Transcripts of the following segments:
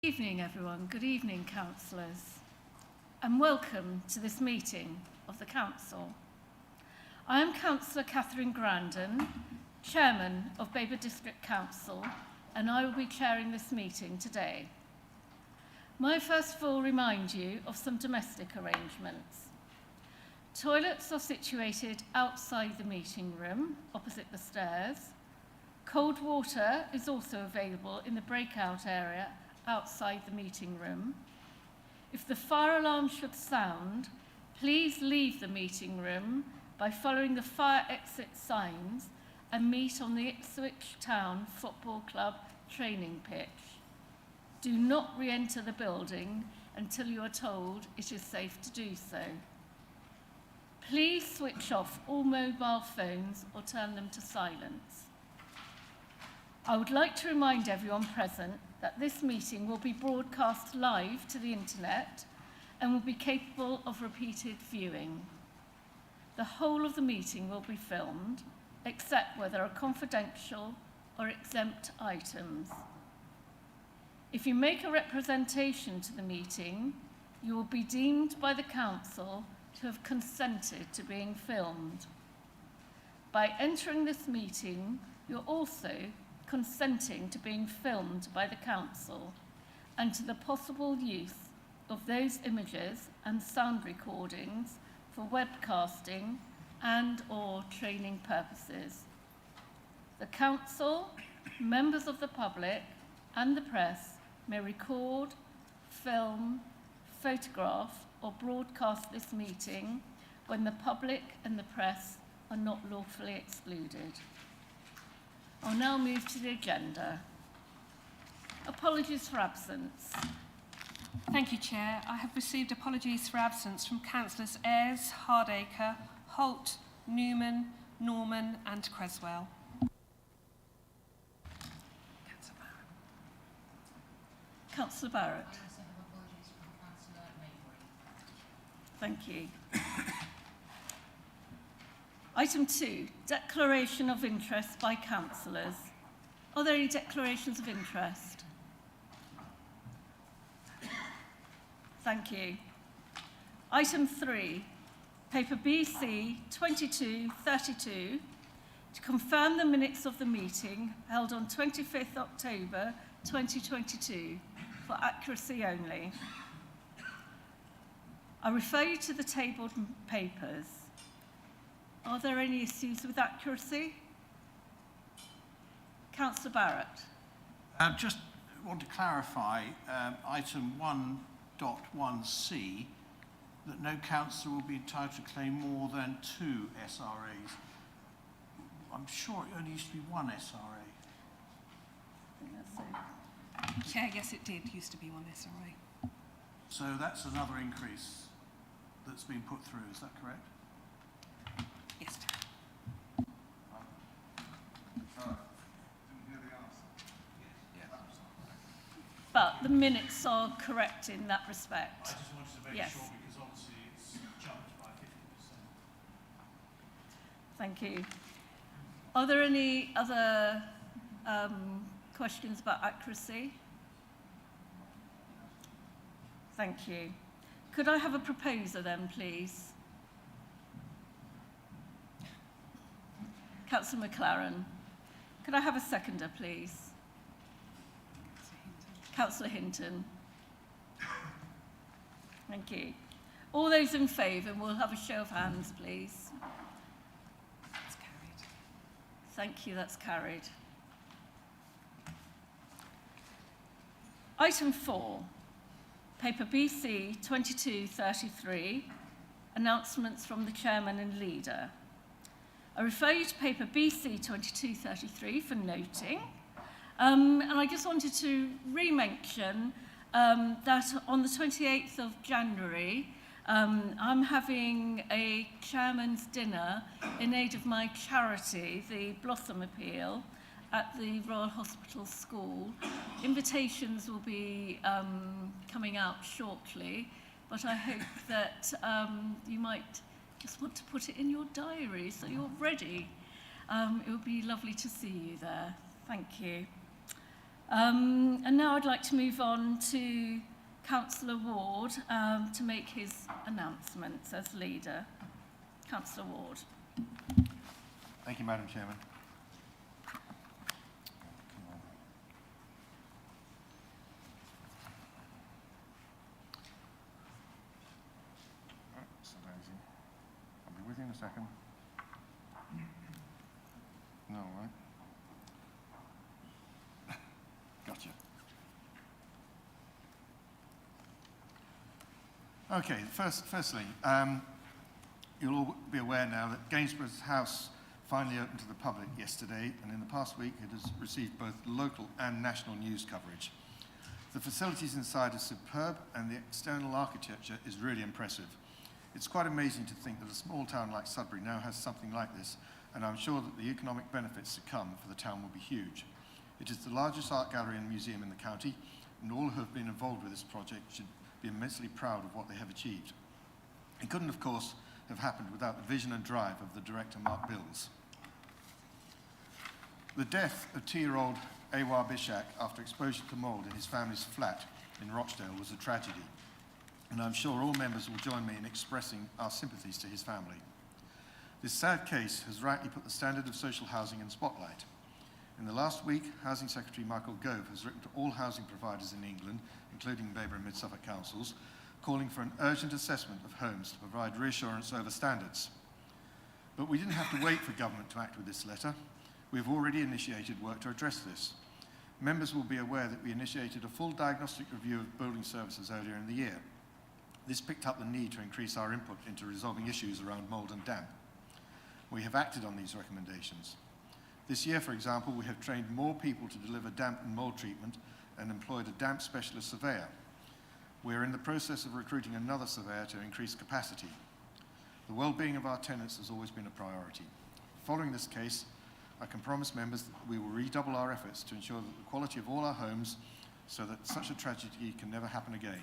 Good evening, everyone. Good evening, councillors, and welcome to this meeting of the council. I am Councillor Catherine Grandon, Chairman of Babergh District Council, and I will be chairing this meeting today. May I first of all remind you of some domestic arrangements. Toilets are situated outside the meeting room, opposite the stairs. Cold water is also available in the breakout area outside the meeting room. If the fire alarm should sound, please leave the meeting room by following the fire exit signs and meet on the Ipswich Town Football Club training pitch. Do not re-enter the building until you are told it is safe to do so. Please switch off all mobile phones or turn them to silence. I would like to remind everyone present that this meeting will be broadcast live to the internet and will be capable of repeated viewing. The whole of the meeting will be filmed, except where there are confidential or exempt items. If you make a representation to the meeting, you will be deemed by the council to have consented to being filmed. By entering this meeting, you're also consenting to being filmed by the council and to the possible use of those images and sound recordings for webcasting and/or training purposes. The council, members of the public and the press may record, film, photograph or broadcast this meeting when the public and the press are not lawfully excluded. I'll now move to the agenda. Apologies for absence. Thank you, Chair. I have received apologies for absence from Councillors Ayres, Hardacre, Holt, Newman, Norman and Creswell. Councillor Barrett. Thank you. Item 2, declaration of interest by councillors. Are there any declarations of interest? Thank you. Item 3, paper BC 2232, to confirm the minutes of the meeting held on 25th October 2022 for accuracy only. I refer you to the tabled papers. Are there any issues with accuracy? Councillor Barrett. Just want to clarify item 1.1c, that no councillor will be entitled to claim more than 2 SRAs. I'm sure it only used to be 1 SRA. Chair, yes it did, used to be 1 SRA. So that's another increase that's been put through, is that correct? Yes. But the minutes are correct in that respect. I just wanted to make sure, because obviously it's jumped by 50%. Thank you. Are there any other questions about accuracy? Thank you. Could I have a proposer then, please? Councillor McLaren. Could I have a seconder, please? Councillor Hinton. Thank you. All those in favour, we'll have a show of hands, please. That's carried. Thank you, that's carried. Item 4, paper BC 2233, announcements from the chairman and leader. I refer you to paper BC 2233 for noting. And I just wanted to re-mention that on the 28th of January, I'm having a chairman's dinner in aid of my charity, the Blossom Appeal, at the Royal Hospital School. Invitations will be coming out shortly, but I hope that you might just want to put it in your diary so you're ready. It would be lovely to see you there. Thank you. And now I'd like to move on to Councillor Ward to make his announcements as leader. Councillor Ward. Thank you, Madam Chairman. I'll be with you in a second. No, right? Gotcha. Okay, firstly, you'll all be aware now that Gainsborough's House finally opened to the public yesterday, and in the past week it has received both local and national news coverage. The facilities inside are superb, and the external architecture is really impressive. It's quite amazing to think that a small town like Sudbury now has something like this, and I'm sure that the economic benefits to come for the town will be huge. It is the largest art gallery and museum in the county, and all who have been involved with this project should be immensely proud of what they have achieved. It couldn't, of course, have happened without the vision and drive of the director, Mark Bills. The death of 2-year-old Awar Bishak after exposure to mould in his family's flat in Rochdale was a tragedy, and I'm sure all members will join me in expressing our sympathies to his family. This sad case has rightly put the standard of social housing in spotlight. In the last week, Housing Secretary Michael Gove has written to all housing providers in England, including Babergh and Mid-Suffolk councils, calling for an urgent assessment of homes to provide reassurance over standards. But we didn't have to wait for government to act with this letter. We've already initiated work to address this. Members will be aware that we initiated a full diagnostic review of building services earlier in the year. This picked up the need to increase our input into resolving issues around mould and damp. We have acted on these recommendations. This year, for example, we have trained more people to deliver damp and mould treatment and employed a damp specialist surveyor. We are in the process of recruiting another surveyor to increase capacity. The well-being of our tenants has always been a priority. Following this case, I can promise members that we will redouble our efforts to ensure that the quality of all our homes so that such a tragedy can never happen again.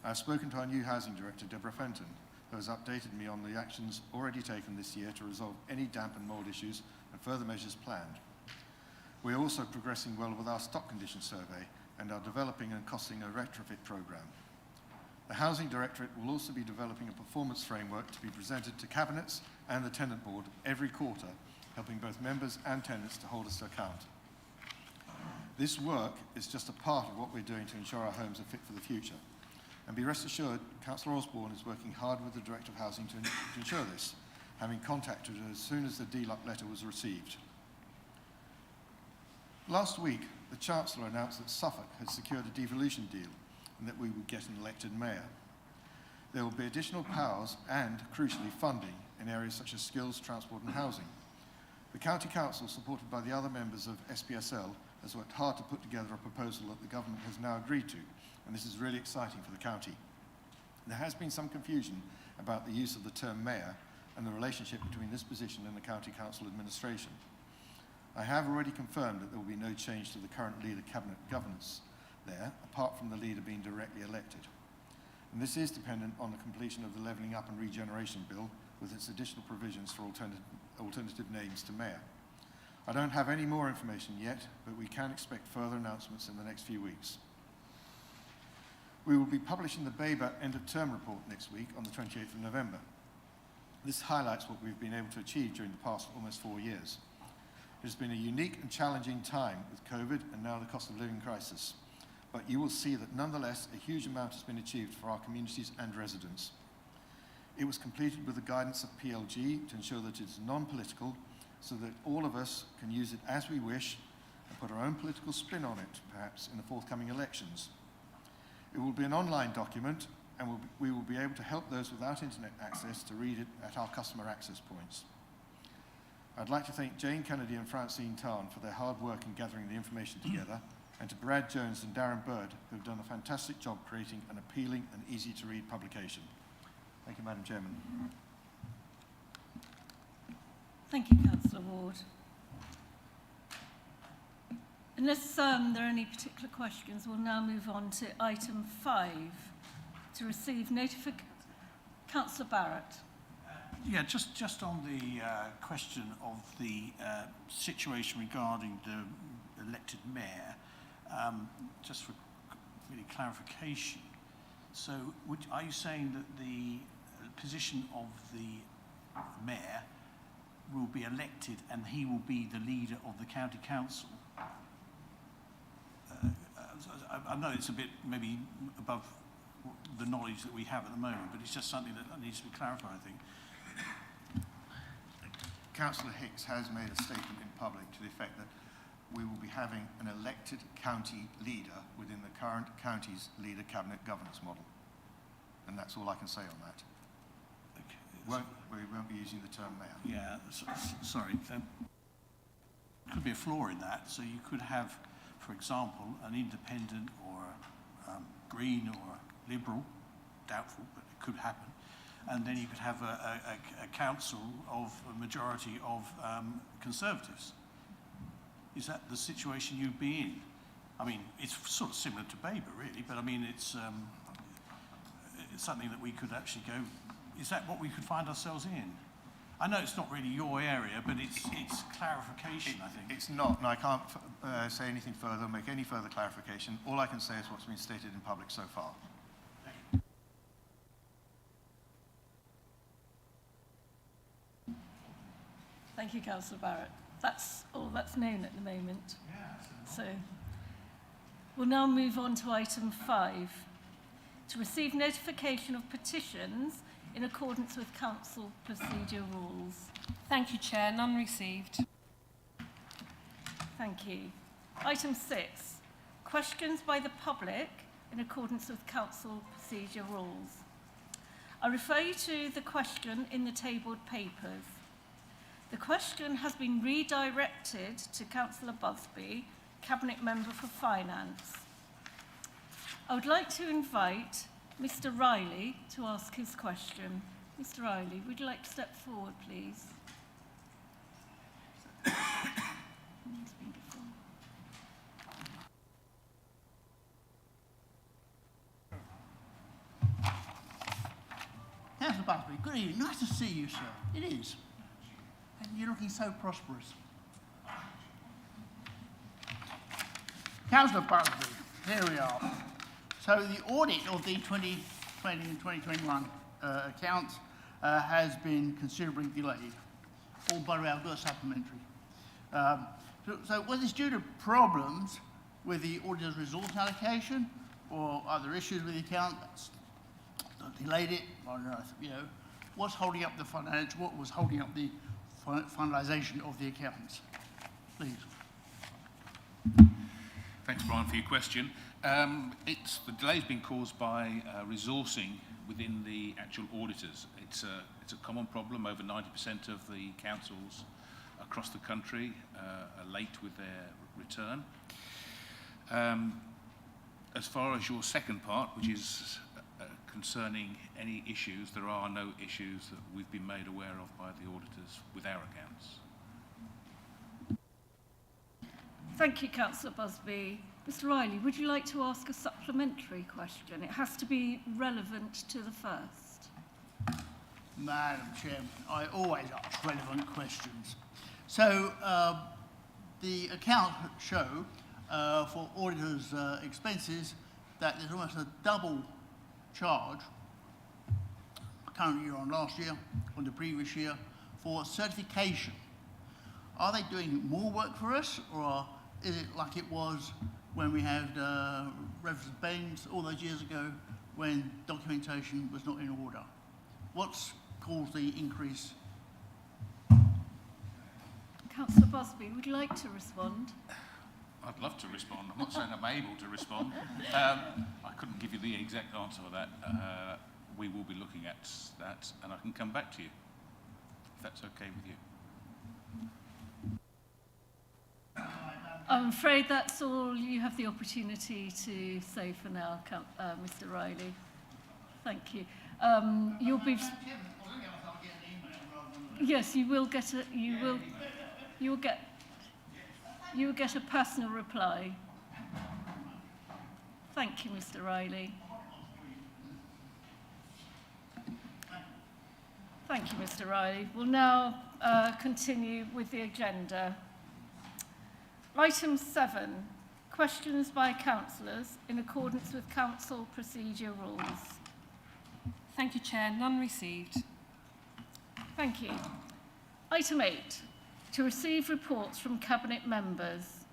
I have spoken to our new housing director, Deborah Fenton, who has updated me on the actions already taken this year to resolve any damp and mould issues and further measures planned. We are also progressing well with our stock condition survey and are developing and costing a retrofit programme. The Housing Directorate will also be developing a performance framework to be presented to cabinets and the tenant board every quarter, helping both members and tenants to hold us to account. This work is just a part of what we're doing to ensure our homes are fit for the future. And be rest assured, Councillor Osborne is working hard with the Director of Housing to ensure this, having contacted her as soon as the DLUC letter was received. Last week, the Chancellor announced that Suffolk had secured a devolution deal and that we would get an elected mayor. There will be additional powers and, crucially, funding in areas such as skills, transport and housing. The County Council, supported by the other members of SPSL, has worked hard to put together a proposal that the government has now agreed to, and this is really exciting for the county. There has been some confusion about the use of the term mayor and the relationship between this position and the County Council administration. I have already confirmed that there will be no change to the current leader cabinet governance there, apart from the leader being directly elected. And this is dependent on the completion of the Levelling Up and Regeneration Bill with its additional provisions for alternative names to mayor. I don't have any more information yet, but we can expect further announcements in the next few weeks. We will be publishing the Babergh end-of-term report next week on the 28th of November. This highlights what we've been able to achieve during the past almost 4 years. It has been a unique and challenging time with COVID and now the cost of living crisis. But you will see that nonetheless, a huge amount has been achieved for our communities and residents. It was completed with the guidance of PLG to ensure that it is non-political, so that all of us can use it as we wish and put our own political spin on it, perhaps, in the forthcoming elections. It will be an online document, and we will be able to help those without internet access to read it at our customer access points. I'd like to thank Jane Kennedy and Francine Tarn for their hard work in gathering the information together, and to Brad Jones and Darren Bird, who have done a fantastic job creating an appealing and easy-to-read publication. Thank you, Madam Chairman. Thank you, Councillor Ward. Unless there are any particular questions, we'll now move on to item 5, to receive notification. Councillor Barrett. Yeah, just on the question of the situation regarding the elected mayor, just for really clarification. So are you saying that the position of the mayor will be elected and he will be the leader of the county council? I know it's a bit maybe above the knowledge that we have at the moment, but it's just something that needs to be clarified, I think. Councillor Hicks has made a statement in public to the effect that we will be having an elected county leader within the current county's leader cabinet governance model. And that's all I can say on that. Okay. We won't be using the term mayor. Yeah, sorry. Could be a flaw in that. So you could have, for example, an independent or Green or Liberal, doubtful, but it could happen. And then you could have a council of a majority of Conservatives. Is that the situation you'd be in? I mean, it's sort of similar to Babergh, really, but I mean, it's something that we could actually go, is that what we could find ourselves in? I know it's not really your area, but it's clarification, I think. It's not, and I can't say anything further, make any further clarification. All I can say is what's been stated in public so far. Thank you, Councillor Barrett. That's all that's known at the moment. So we'll now move on to item 5. To receive notification of petitions in accordance with council procedure rules. Thank you, Chair. None received. Thank you. Item 6. Questions by the public in accordance with council procedure rules. I refer you to the question in the tabled papers. The question has been redirected to Councillor Busby, Cabinet Member for Finance. I would like to invite Mr. Riley to ask his question. Mr. Riley, would you like to step forward, please? Councillor Busby, good evening. Nice to see you, sir. It is. And you're looking so prosperous. Councillor Busby, here we are. So the audit of the 2020 and 2021 accounts has been considerably delayed. All by the way, I've got a supplementary. So was this due to problems with the auditor's resource allocation or other issues with the account that delayed it? I don't know, what's holding up the financial, what was holding up the finalisation of the accounts? Please. Thanks, Brian, for your question. The delay's been caused by resourcing within the actual auditors. It's a common problem. Over 90% of the councils across the country are late with their return. As far as your second part, which is concerning any issues, there are no issues that we've been made aware of by the auditors with our accounts. Thank you, Councillor Busby. Mr. Riley, would you like to ask a supplementary question? It has to be relevant to the first. Madam Chairman, I always ask relevant questions. So the accounts show for auditors' expenses that there's almost a double charge current year on last year, on the previous year, for certification. Are they doing more work for us, or is it like it was when we had Reverend Baines all those years ago when documentation was not in order? What's caused the increase? Councillor Busby, would you like to respond? I'd love to respond. I'm not saying I'm able to respond. I couldn't give you the exact answer for that. We will be looking at that, and I can come back to you, if that's okay with you. I'm afraid that's all you have the opportunity to say for now, Mr. Riley. Thank you. You'll be. Yes, you will get a. You will get a personal reply. Thank you, Mr. Riley. Thank you, Mr. Riley. We'll now continue with the agenda. Item 7, questions by councillors in accordance with council procedure rules. Thank you, Chair. None received. Thank you. Item 8, to receive reports from Cabinet members.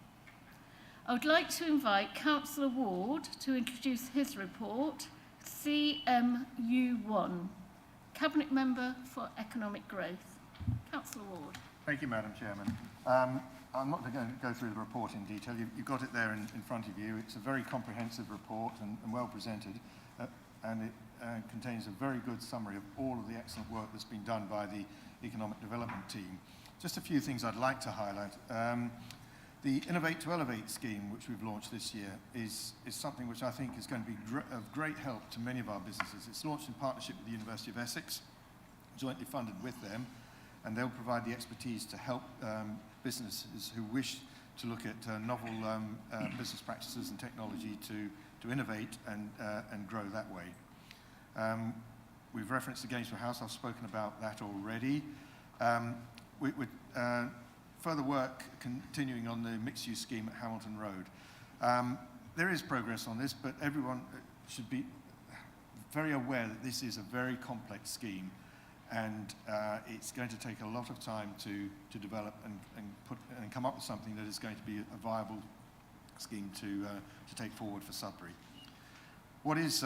I would like to invite Councillor Ward to introduce his report, CMU1, Cabinet Member for Economic Growth. Councillor Ward. Thank you, Madam Chairman. I'm not going to go through the report in detail. You've got it there in front of you. It's a very comprehensive report and well presented, and it contains a very good summary of all of the excellent work that's been done by the Economic Development team. Just a few things I'd like to highlight. The Innovate to Elevate scheme, which we've launched this year, is something which I think is going to be of great help to many of our businesses. It's launched in partnership with the University of Essex, jointly funded with them, and they'll provide the expertise to help businesses who wish to look at novel business practices and technology to innovate and grow that way. We've referenced the Gainsborough House. I've spoken about that already. Further work continuing on the mixed-use scheme at Hamilton Road. There is progress on this, but everyone should be very aware that this is a very complex scheme, and it's going to take a lot of time to develop and come up with something that is going to be a viable scheme to take forward for Sudbury. What is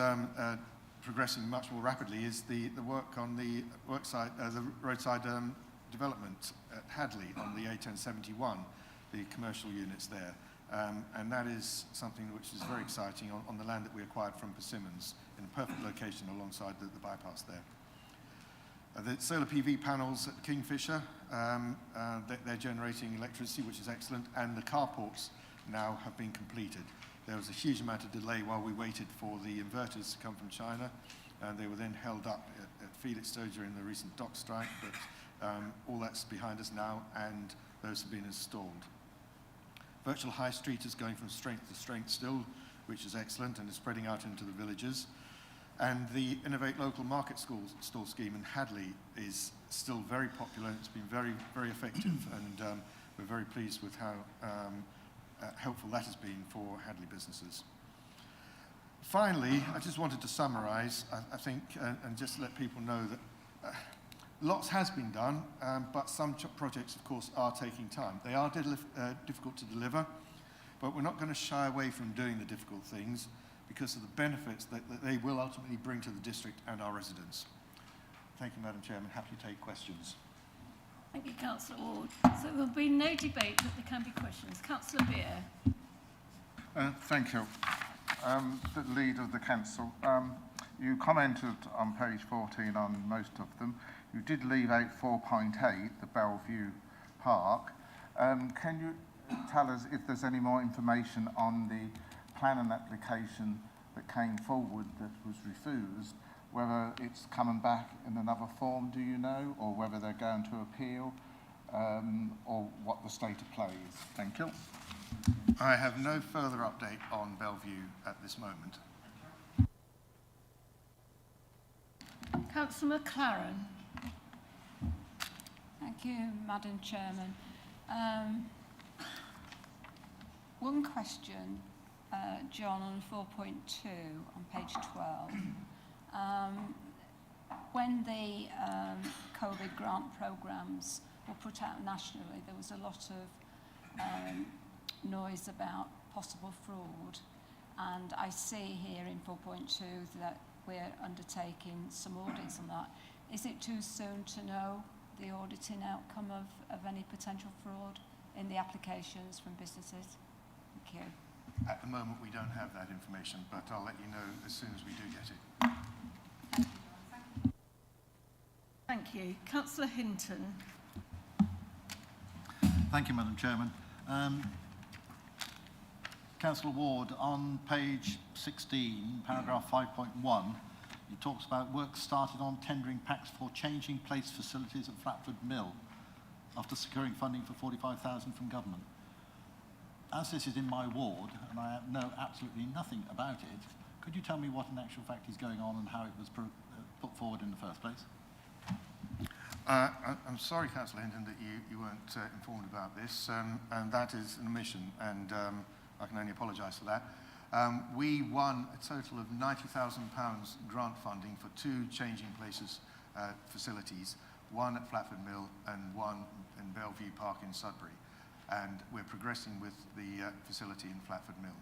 progressing much more rapidly is the work on the roadside development at Hadley on the A1071, the commercial units there. And that is something which is very exciting on the land that we acquired from Persimmons in a perfect location alongside the bypass there. The solar PV panels at Kingfisher, they're generating electricity, which is excellent, and the carports now have been completed. There was a huge amount of delay while we waited for the inverters to come from China, and they were then held up at Felixstowe during the recent dock strike, but all that's behind us now, and those have been installed. Virtual High Street is going from strength to strength still, which is excellent, and is spreading out into the villages. And the Innovate Local Market Stall scheme in Hadley is still very popular. It's been very, very effective, and we're very pleased with how helpful that has been for Hadley businesses. Finally, I just wanted to summarise, I think, and just let people know that lots has been done, but some projects, of course, are taking time. They are difficult to deliver, but we're not going to shy away from doing the difficult things because of the benefits that they will ultimately bring to the district and our residents. Thank you, Madam Chairman. Happy to take questions. Thank you, Councillor Ward. So there will be no debate, but there can be questions. Councillor Beer. Thank you. The leader of the council. You commented on page 14 on most of them. You did leave out 4.8, the Bellevue Park. Can you tell us if there's any more information on the planning application that came forward that was refused, whether it's coming back in another form, do you know, or whether they're going to appeal, or what the state of play is? Thank you. I have no further update on Bellevue at this moment. Councillor McLaren. Thank you, Madam Chairman. One question, John, on 4.2 on page 12. When the COVID grant programmes were put out nationally, there was a lot of noise about possible fraud. And I see here in 4.2 that we're undertaking some audits on that. Is it too soon to know the auditing outcome of any potential fraud in the applications from businesses? Thank you. At the moment, we don't have that information, but I'll let you know as soon as we do get it. Thank you. Councillor Hinton. Thank you, Madam Chairman. Councillor Ward, on page 16, paragraph 5.1, it talks about work started on tendering packs for changing place facilities at Flatford Mill after securing funding for 45,000 from government. As this is in my ward and I know absolutely nothing about it, could you tell me what in actual fact is going on and how it was put forward in the first place? I'm sorry, Councillor Hinton, that you weren't informed about this, and that is an omission, and I can only apologise for that. We won a total of £90,000 grant funding for 2 changing places facilities, one at Flatford Mill and one in Bellevue Park in Sudbury, and we're progressing with the facility in Flatford Mill.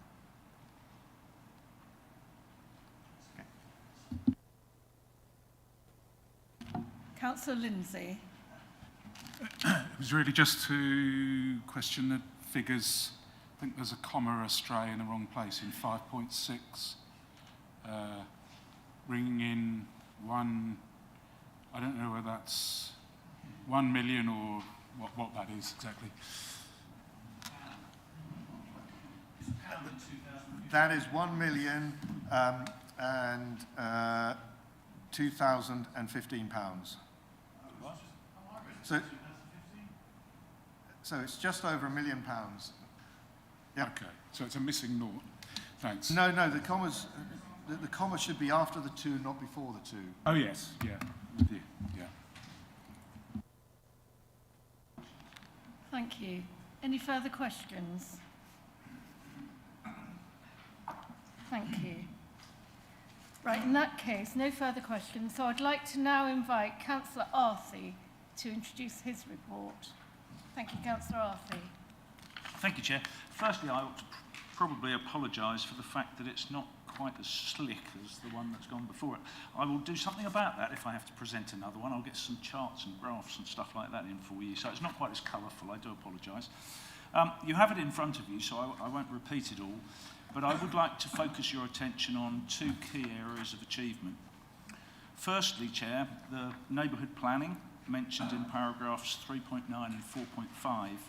Councillor Lindsay. It was really just to question the figures. I think there's a comma astray in the wrong place in 5.6. Bringing in I don't know whether that's 1 million or what that is exactly. That is 1,000,000 and £2,015. So it's just over £1 million. Yep. Okay, so it's a missing naught. Thanks. No, the commas, the comma should be after the 2, not before the 2. Oh yes, yeah, with you, yeah. Thank you. Any further questions? Thank you. Right, in that case, no further questions. So I'd like to now invite Councillor Arthey to introduce his report. Thank you, Councillor Arthey. Thank you, Chair. Firstly, I ought to probably apologise for the fact that it's not quite as slick as the one that's gone before it. I will do something about that if I have to present another one. I'll get some charts and graphs and stuff like that in for you, so it's not quite as colourful. I do apologise. You have it in front of you, so I won't repeat it all, but I would like to focus your attention on 2 key areas of achievement. Firstly, Chair, the neighbourhood planning mentioned in paragraphs 3.9 and 4.5.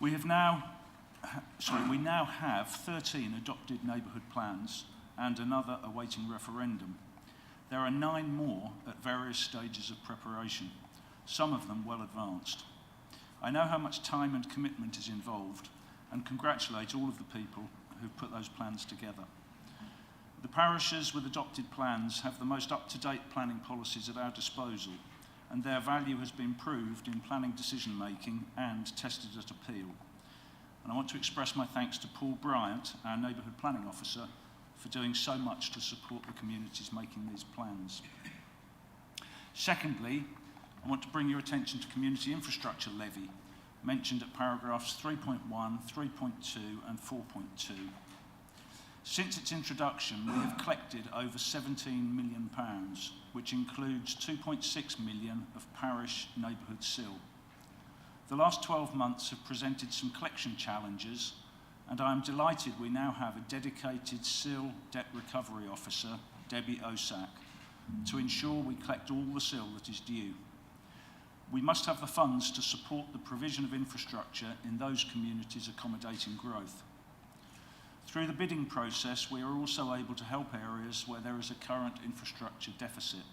We now have 13 adopted neighbourhood plans and another awaiting referendum. There are 9 more at various stages of preparation, some of them well advanced. I know how much time and commitment is involved and congratulate all of the people who've put those plans together. The parishes with adopted plans have the most up-to-date planning policies at our disposal, and their value has been proved in planning decision-making and tested at appeal. And I want to express my thanks to Paul Bryant, our Neighbourhood Planning Officer, for doing so much to support the communities making these plans. Secondly, I want to bring your attention to Community Infrastructure Levy, mentioned at paragraphs 3.1, 3.2 and 4.2. Since its introduction, we have collected over £17 million, which includes 2.6 million of parish neighbourhood SIL. The last 12 months have presented some collection challenges, and I am delighted we now have a dedicated SIL Debt Recovery Officer, Debbie Osak, to ensure we collect all the SIL that is due. We must have the funds to support the provision of infrastructure in those communities accommodating growth. Through the bidding process, we are also able to help areas where there is a current infrastructure deficit.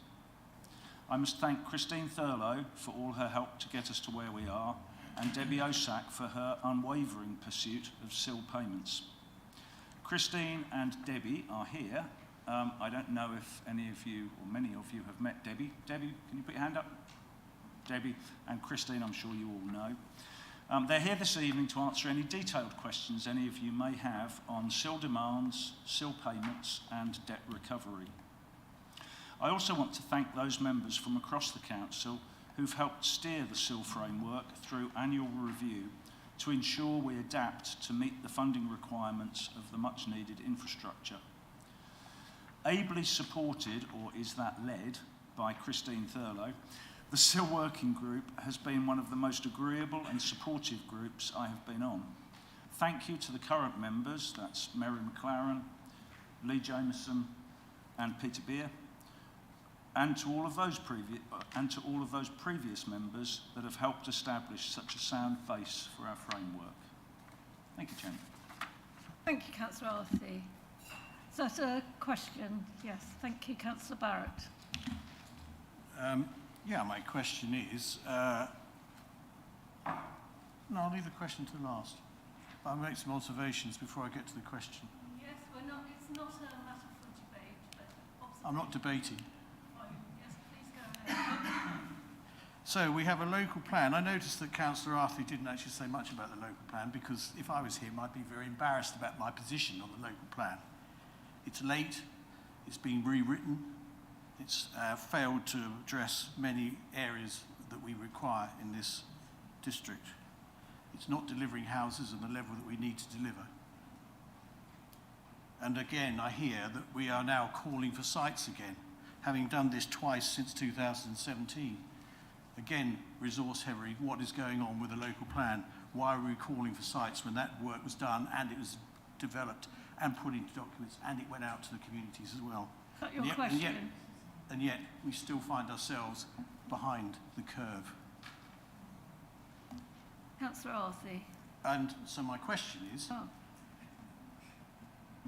I must thank Christine Thurlow for all her help to get us to where we are, and Debbie Osak for her unwavering pursuit of SIL payments. Christine and Debbie are here. I don't know if any of you, or many of you, have met Debbie. Debbie, can you put your hand up? Debbie and Christine, I'm sure you all know. They're here this evening to answer any detailed questions any of you may have on SIL demands, SIL payments and debt recovery. I also want to thank those members from across the Council who've helped steer the SIL framework through annual review to ensure we adapt to meet the funding requirements of the much needed infrastructure. Ably supported, or is that led, by Christine Thurlow, the SIL working group has been one of the most agreeable and supportive groups I have been on. Thank you to the current members, that's Mary McLaren, Lee Jameson and Peter Beer, and to all of those previous members that have helped establish such a sound base for our framework. Thank you, Chairman. Thank you, Councillor Arthey. Is that a question? Yes. Thank you, Councillor Barrett. Yeah, my question is, no, I'll leave the question to the last. But I'll make some observations before I get to the question. Yes, it's not a matter for debate, but I'm not debating. Yes, please go ahead. So we have a local plan. I noticed that Councillor Arthur didn't actually say much about the local plan, because if I was him, I'd be very embarrassed about my position on the local plan. It's late, it's been rewritten, it's failed to address many areas that we require in this district. It's not delivering houses at the level that we need to deliver. And again, I hear that we are now calling for sites again, having done this twice since 2017. Again, resource heavy, what is going on with the local plan? Why are we calling for sites when that work was done and it was developed and put into documents and it went out to the communities as well? Is that your question? And yet we still find ourselves behind the curve. Councillor Arthur. And so my question is,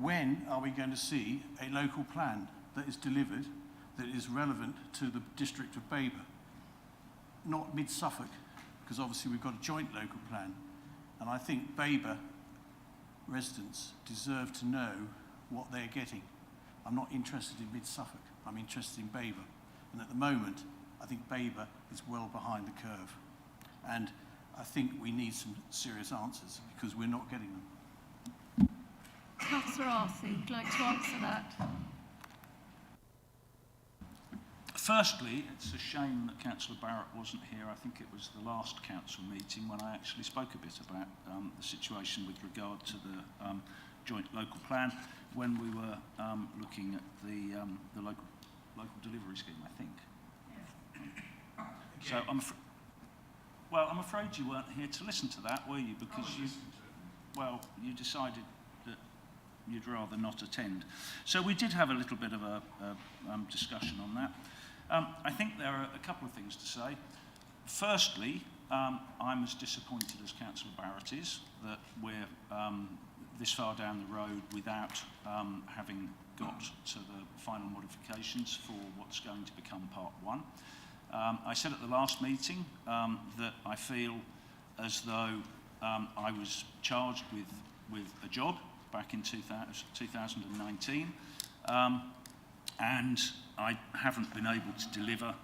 when are we going to see a local plan that is delivered, that is relevant to the district of Babergh? Not mid-Suffolk, because obviously we've got a joint local plan. And I think Babergh residents deserve to know what they're getting. I'm not interested in mid-Suffolk, I'm interested in Babergh. And at the moment, I think Babergh is well behind the curve. And I think we need some serious answers, because we're not getting them. Councillor Arthur, would you like to answer that? Firstly, it's a shame that Councillor Barrett wasn't here. I think it was the last council meeting when I actually spoke a bit about the situation with regard to the joint local plan, when we were looking at the local delivery scheme, I think. So I'm afraid you weren't here to listen to that, were you? Because you decided that you'd rather not attend. So we did have a little bit of a discussion on that. I think there are a couple of things to say. Firstly, I'm as disappointed as Councillor Barrett is that we're this far down the road without having got to the final modifications for what's going to become Part 1. I said at the last meeting that I feel as though I was charged with a job back in 2019, and I haven't been able to deliver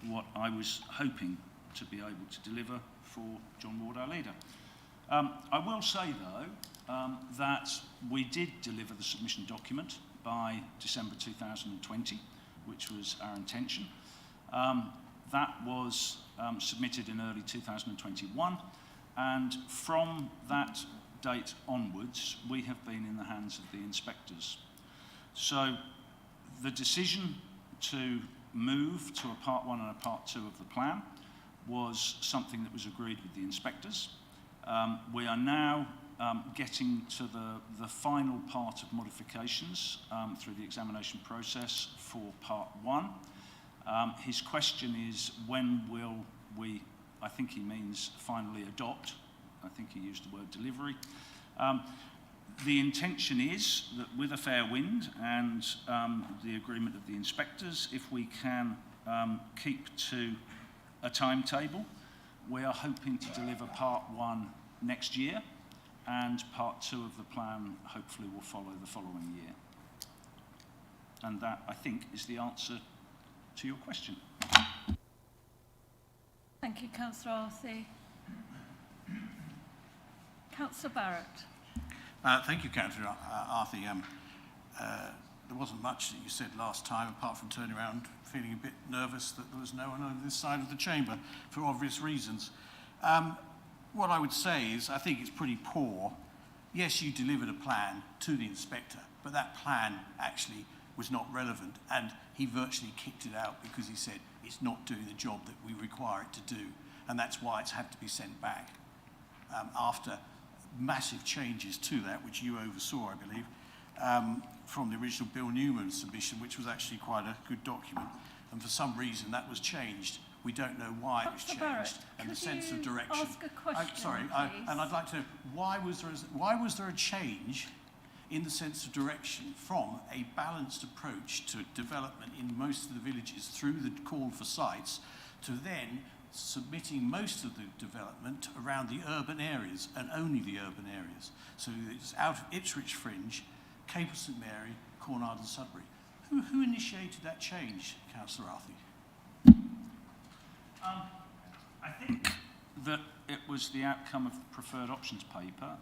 what I was hoping to be able to deliver for John Ward, our leader. I will say, though, that we did deliver the submission document by December 2020, which was our intention. That was submitted in early 2021, and from that date onwards, we have been in the hands of the inspectors. So the decision to move to a Part 1 and a Part 2 of the plan was something that was agreed with the inspectors. We are now getting to the final part of modifications through the examination process for Part 1. His question is, when will we, I think he means finally adopt, I think he used the word delivery. The intention is that with a fair wind and the agreement of the inspectors, if we can keep to a timetable, we are hoping to deliver Part 1 next year, and Part 2 of the plan hopefully will follow the following year. And that, I think, is the answer to your question. Thank you, Councillor Arthur. Councillor Barrett. Thank you, Councillor Arthur. There wasn't much that you said last time, apart from turning around feeling a bit nervous that there was no one on this side of the chamber, for obvious reasons. What I would say is, I think it's pretty poor. Yes, you delivered a plan to the inspector, but that plan actually was not relevant, and he virtually kicked it out because he said it's not doing the job that we require it to do, and that's why it's had to be sent back after massive changes to that, which you oversaw, I believe, from the original Bill Newman submission, which was actually quite a good document, and for some reason that was changed. We don't know why it was changed, Barrett, and the sense of direction. Ask a question, And I'd like to know, why was there a change in the sense of direction from a balanced approach to development in most of the villages through the call for sites to then submitting most of the development around the urban areas and only the urban areas? So it's out of Ipswich Fringe, Cape of St Mary, Cornard and Sudbury. Who initiated that change, Councillor Arthur? I think that it was the outcome of the preferred options paper.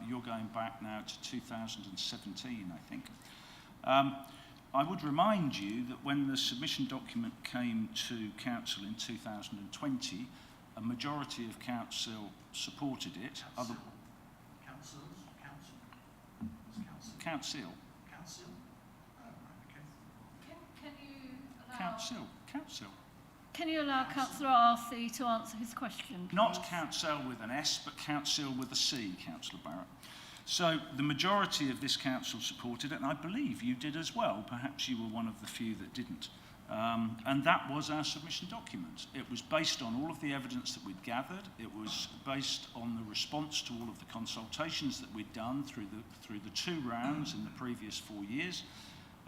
You're going back now to 2017, I think. I would remind you that when the submission document came to Council in 2020, a majority of Council supported it. Council. Can you allow Councillor Arthey to answer his question, please? Not Council with an S, but Council with a C, Councillor Barrett. So the majority of this council supported it, and I believe you did as well. Perhaps you were one of the few that didn't. And that was our submission document. It was based on all of the evidence that we'd gathered. It was based on the response to all of the consultations that we'd done through the 2 rounds in the previous 4 years.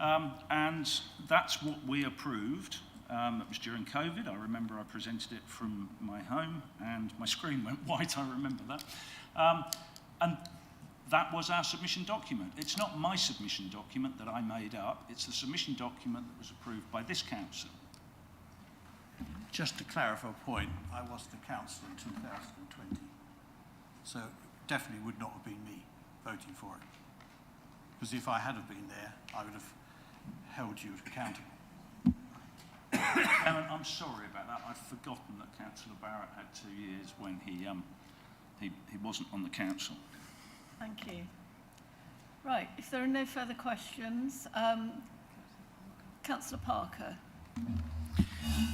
And that's what we approved. It was during COVID. I remember I presented it from my home and my screen went white, I remember that. And that was our submission document. It's not my submission document that I made up. It's the submission document that was approved by this council. Just to clarify a point, I was the council in 2020. So it definitely would not have been me voting for it. Because if I had have been there, I would have held you accountable. I'm sorry about that. I've forgotten that Councillor Barrett had 2 years when he wasn't on the council. Thank you. Right, if there are no further questions, Councillor Parker.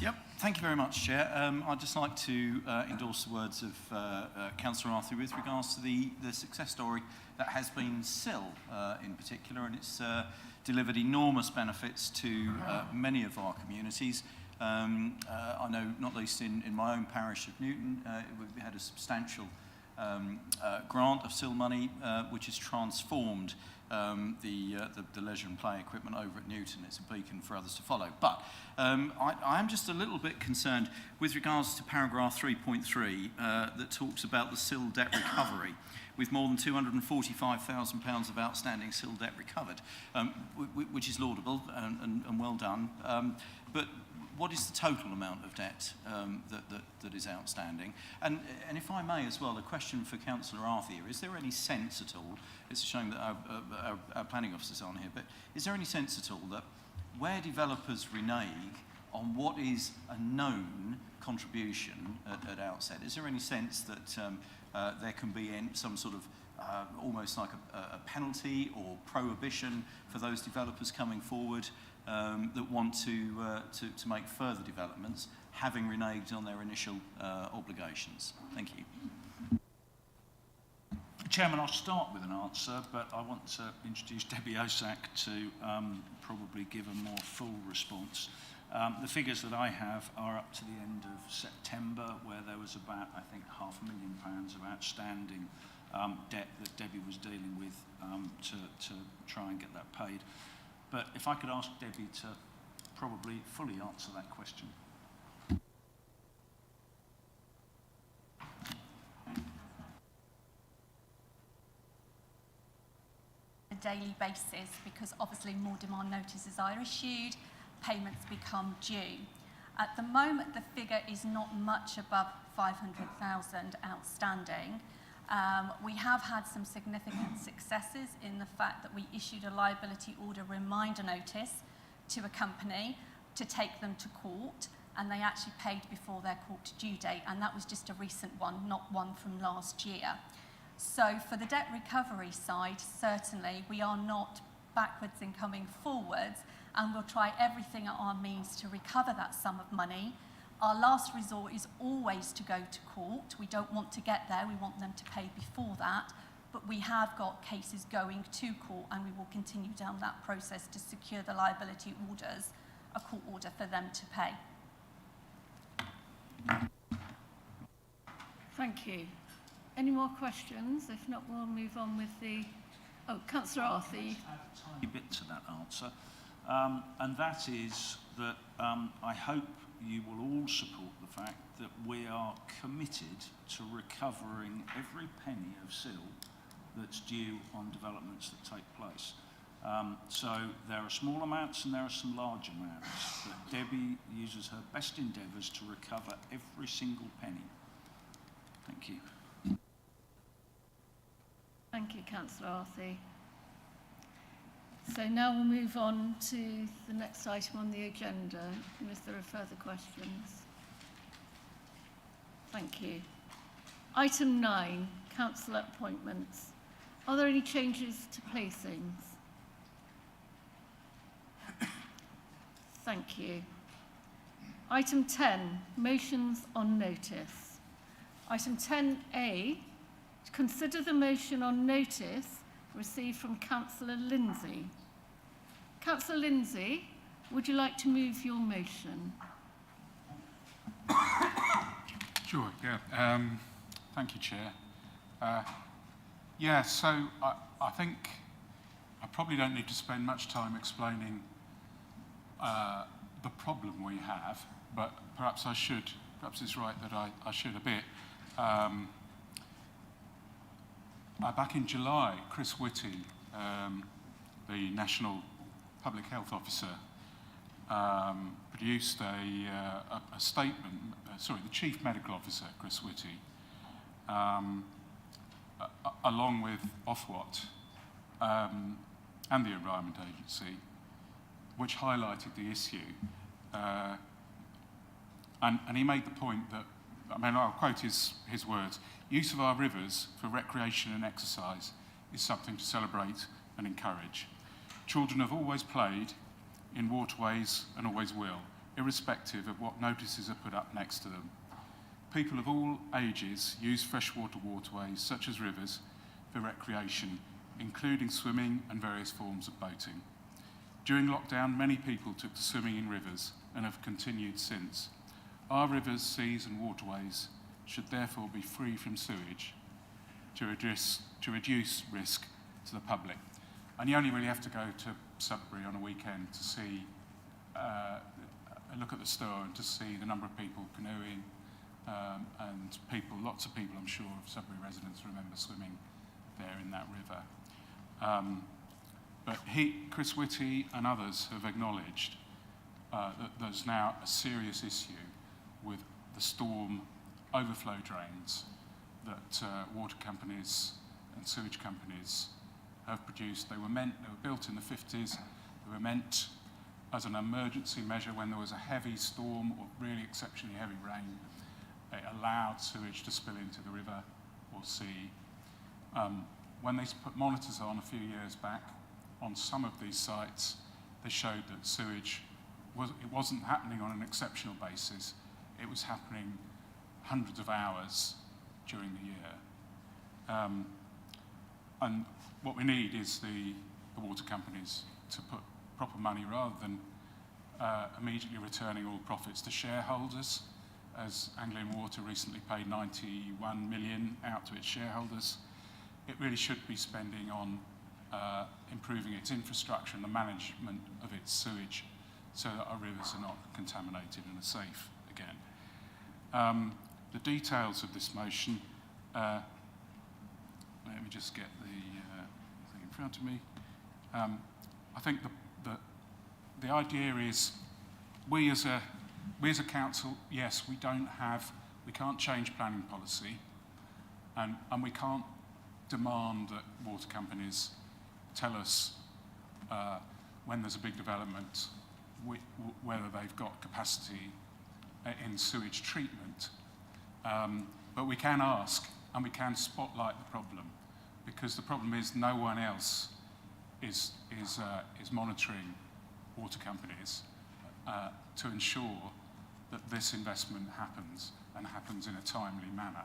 Yep, thank you very much, Chair. I'd just like to endorse the words of Councillor Arthey with regards to the success story that has been SIL in particular, and it's delivered enormous benefits to many of our communities. I know, not least in my own parish of Newton, we had a substantial grant of SIL money, which has transformed the leisure and play equipment over at Newton. It's a beacon for others to follow. But I am just a little bit concerned with regards to paragraph 3.3 that talks about the SIL debt recovery, with more than £245,000 of outstanding SIL debt recovered, which is laudable and well done. But what is the total amount of debt that is outstanding? And if I may as well, a question for Councillor Arthey. Is there any sense at all, it's a shame that our planning officers aren't here, but is there any sense at all that where developers renege on what is a known contribution at outset, is there any sense that there can be some sort of almost like a penalty or prohibition for those developers coming forward that want to make further developments, having reneged on their initial obligations? Thank you. Chairman, I'll start with an answer, but I want to introduce Debbie Osak to probably give a more full response. The figures that I have are up to the end of September, where there was about, I think, £500,000 of outstanding debt that Debbie was dealing with to try and get that paid. But if I could ask Debbie to probably fully answer that question. A daily basis, because obviously more demand notices are issued, payments become due. At the moment, the figure is not much above 500,000 outstanding. We have had some significant successes in the fact that we issued a liability order reminder notice to a company to take them to court, and they actually paid before their court due date, and that was just a recent one, not one from last year. So for the debt recovery side, certainly we are not backwards in coming forwards, and we'll try everything at our means to recover that sum of money. Our last resort is always to go to court. We don't want to get there, we want them to pay before that, but we have got cases going to court, and we will continue down that process to secure the liability orders, a court order for them to pay. Thank you. Any more questions? If not, we'll move on with the... Oh, Councillor Arthey. Add a tiny bit to that answer, and that is that I hope you will all support the fact that we are committed to recovering every penny of SIL that's due on developments that take place. So there are small amounts and there are some large amounts, but Debbie uses her best endeavours to recover every single penny. Thank you. Thank you, Councillor Arthey. So now we'll move on to the next item on the agenda, unless there are further questions. Thank you. Item 9, councillor appointments. Are there any changes to placings? Thank you. Item 10, motions on notice. Item 10A, to consider the motion on notice received from Councillor Lindsay. Councillor Lindsay, would you like to move your motion? Sure, yeah. Thank you, Chair. So I think I probably don't need to spend much time explaining the problem we have, but perhaps I should. Perhaps it's right that I should a bit. Back in July, Chris Whitty, the National Public Health Officer, produced a statement, the Chief Medical Officer, Chris Whitty, along with Ofwat and the Environment Agency, which highlighted the issue. And he made the point that, I'll quote his words, use of our rivers for recreation and exercise is something to celebrate and encourage. Children have always played in waterways and always will, irrespective of what notices are put up next to them. People of all ages use freshwater waterways, such as rivers, for recreation, including swimming and various forms of boating. During lockdown, many people took to swimming in rivers and have continued since. Our rivers, seas and waterways should therefore be free from sewage to reduce risk to the public. And you only really have to go to Sudbury on a weekend to see, look at the Stour and to see the number of people canoeing and lots of people, I'm sure, of Sudbury residents remember swimming there in that river. But Chris Whitty and others have acknowledged that there's now a serious issue with the storm overflow drains that water companies and sewage companies have produced. They were built in the 50s. They were meant as an emergency measure when there was a heavy storm or really exceptionally heavy rain. It allowed sewage to spill into the river or sea. When they put monitors on a few years back on some of these sites, they showed that sewage wasn't happening on an exceptional basis. It was happening hundreds of hours during the year. And what we need is the water companies to put proper money rather than immediately returning all profits to shareholders, as Anglian Water recently paid 91 million out to its shareholders. It really should be spending on improving its infrastructure and the management of its sewage so that our rivers are not contaminated and are safe again. The details of this motion, let me just get the thing in front of me. I think the idea is we as a council, yes, we can't change planning policy, and we can't demand that water companies tell us when there's a big development whether they've got capacity in sewage treatment. But we can ask and we can spotlight the problem, because the problem is no one else is monitoring water companies to ensure that this investment happens and happens in a timely manner.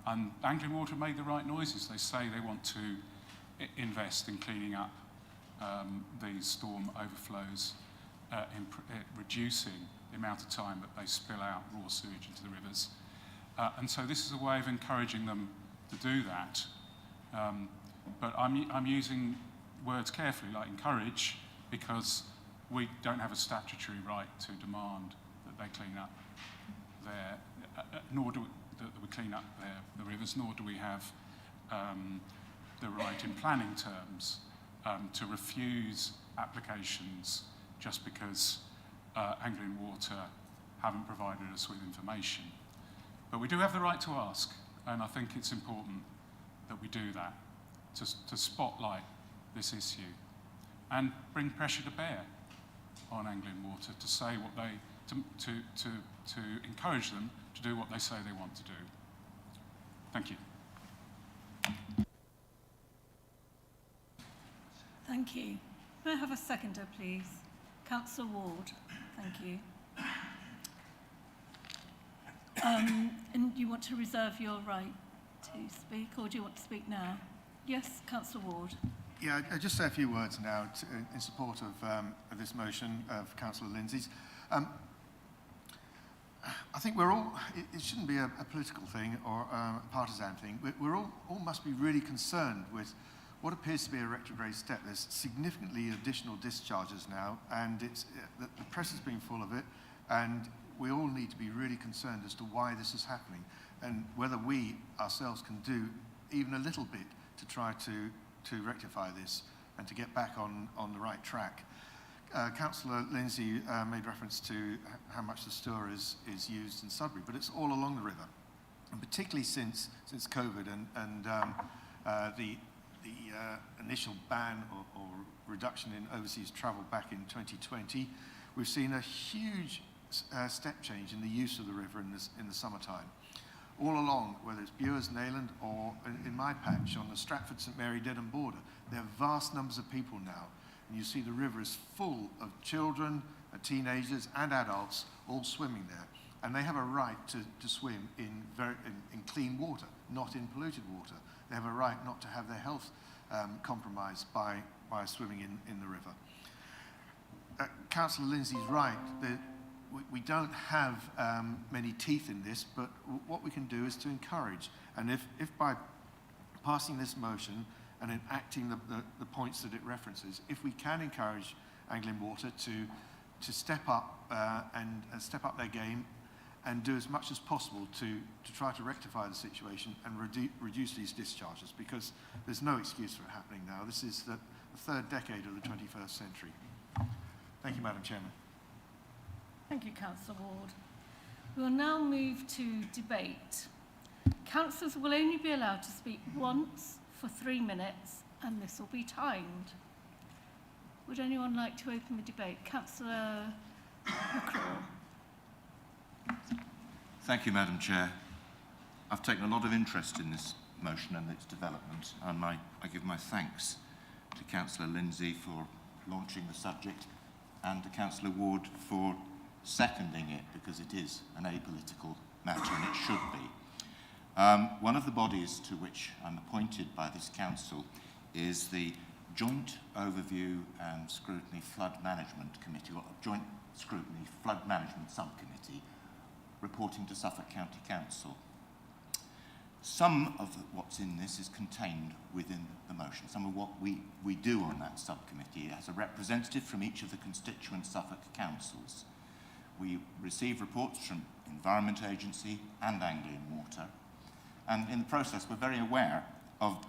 And Anglian Water made the right noises. They say they want to invest in cleaning up these storm overflows, reducing the amount of time that they spill out raw sewage into the rivers. And so this is a way of encouraging them to do that. But I'm using words carefully, like encourage, because we don't have a statutory right to demand that they clean up nor do we clean up the rivers, nor do we have the right in planning terms to refuse applications just because Anglian Water haven't provided us with information. But we do have the right to ask, and I think it's important that we do that, to spotlight this issue and bring pressure to bear on Anglian Water to say what they, to encourage them to do what they say they want to do. Thank you. Thank you. May I have a seconder, please? Councillor Ward. Thank you. And you want to reserve your right to speak, or do you want to speak now? Yes, Councillor Ward. Yeah, I'll just say a few words now in support of this motion of Councillor Lindsay's. I think we're all, it shouldn't be a political thing or a partisan thing. We're all must be really concerned with what appears to be a retrograde step. There's significantly additional discharges now, and it's, the press has been full of it, and we all need to be really concerned as to why this is happening and whether we ourselves can do even a little bit to try to rectify this and to get back on the right track. Councillor Lindsay made reference to how much the Stour is used in Sudbury, but it's all along the river, and particularly since COVID and the initial ban or reduction in overseas travel back in 2020, we've seen a huge step change in the use of the river in the summertime. All along, whether it's Bures, Nayland, or in my patch on the Stratford-St Mary Dedham border, there are vast numbers of people now. And you see the river is full of children, teenagers and adults all swimming there. And they have a right to swim in clean water, not in polluted water. They have a right not to have their health compromised by swimming in the river. Councillor Lindsay's right. We don't have many teeth in this, but what we can do is to encourage. And if by passing this motion and enacting the points that it references, if we can encourage Anglian Water to step up and step up their game and do as much as possible to try to rectify the situation and reduce these discharges, because there's no excuse for it happening now. This is the third decade of the 21st century. Thank you, Madam Chairman. Thank you, Councillor Ward. We will now move to debate. Councillors will only be allowed to speak once for 3 minutes, and this will be timed. Would anyone like to open the debate? Councillor McCraw. Thank you, Madam Chair. I've taken a lot of interest in this motion and its development, and I give my thanks to Councillor Lindsay for launching the subject and to Councillor Ward for seconding it, because it is an apolitical matter and it should be. One of the bodies to which I'm appointed by this council is the Joint Overview and Scrutiny Flood Management Committee, or Joint Scrutiny Flood Management Subcommittee, reporting to Suffolk County Council. Some of what's in this is contained within the motion. Some of what we do on that subcommittee as a representative from each of the constituent Suffolk councils. We receive reports from Environment Agency and Anglian Water, and in the process we're very aware of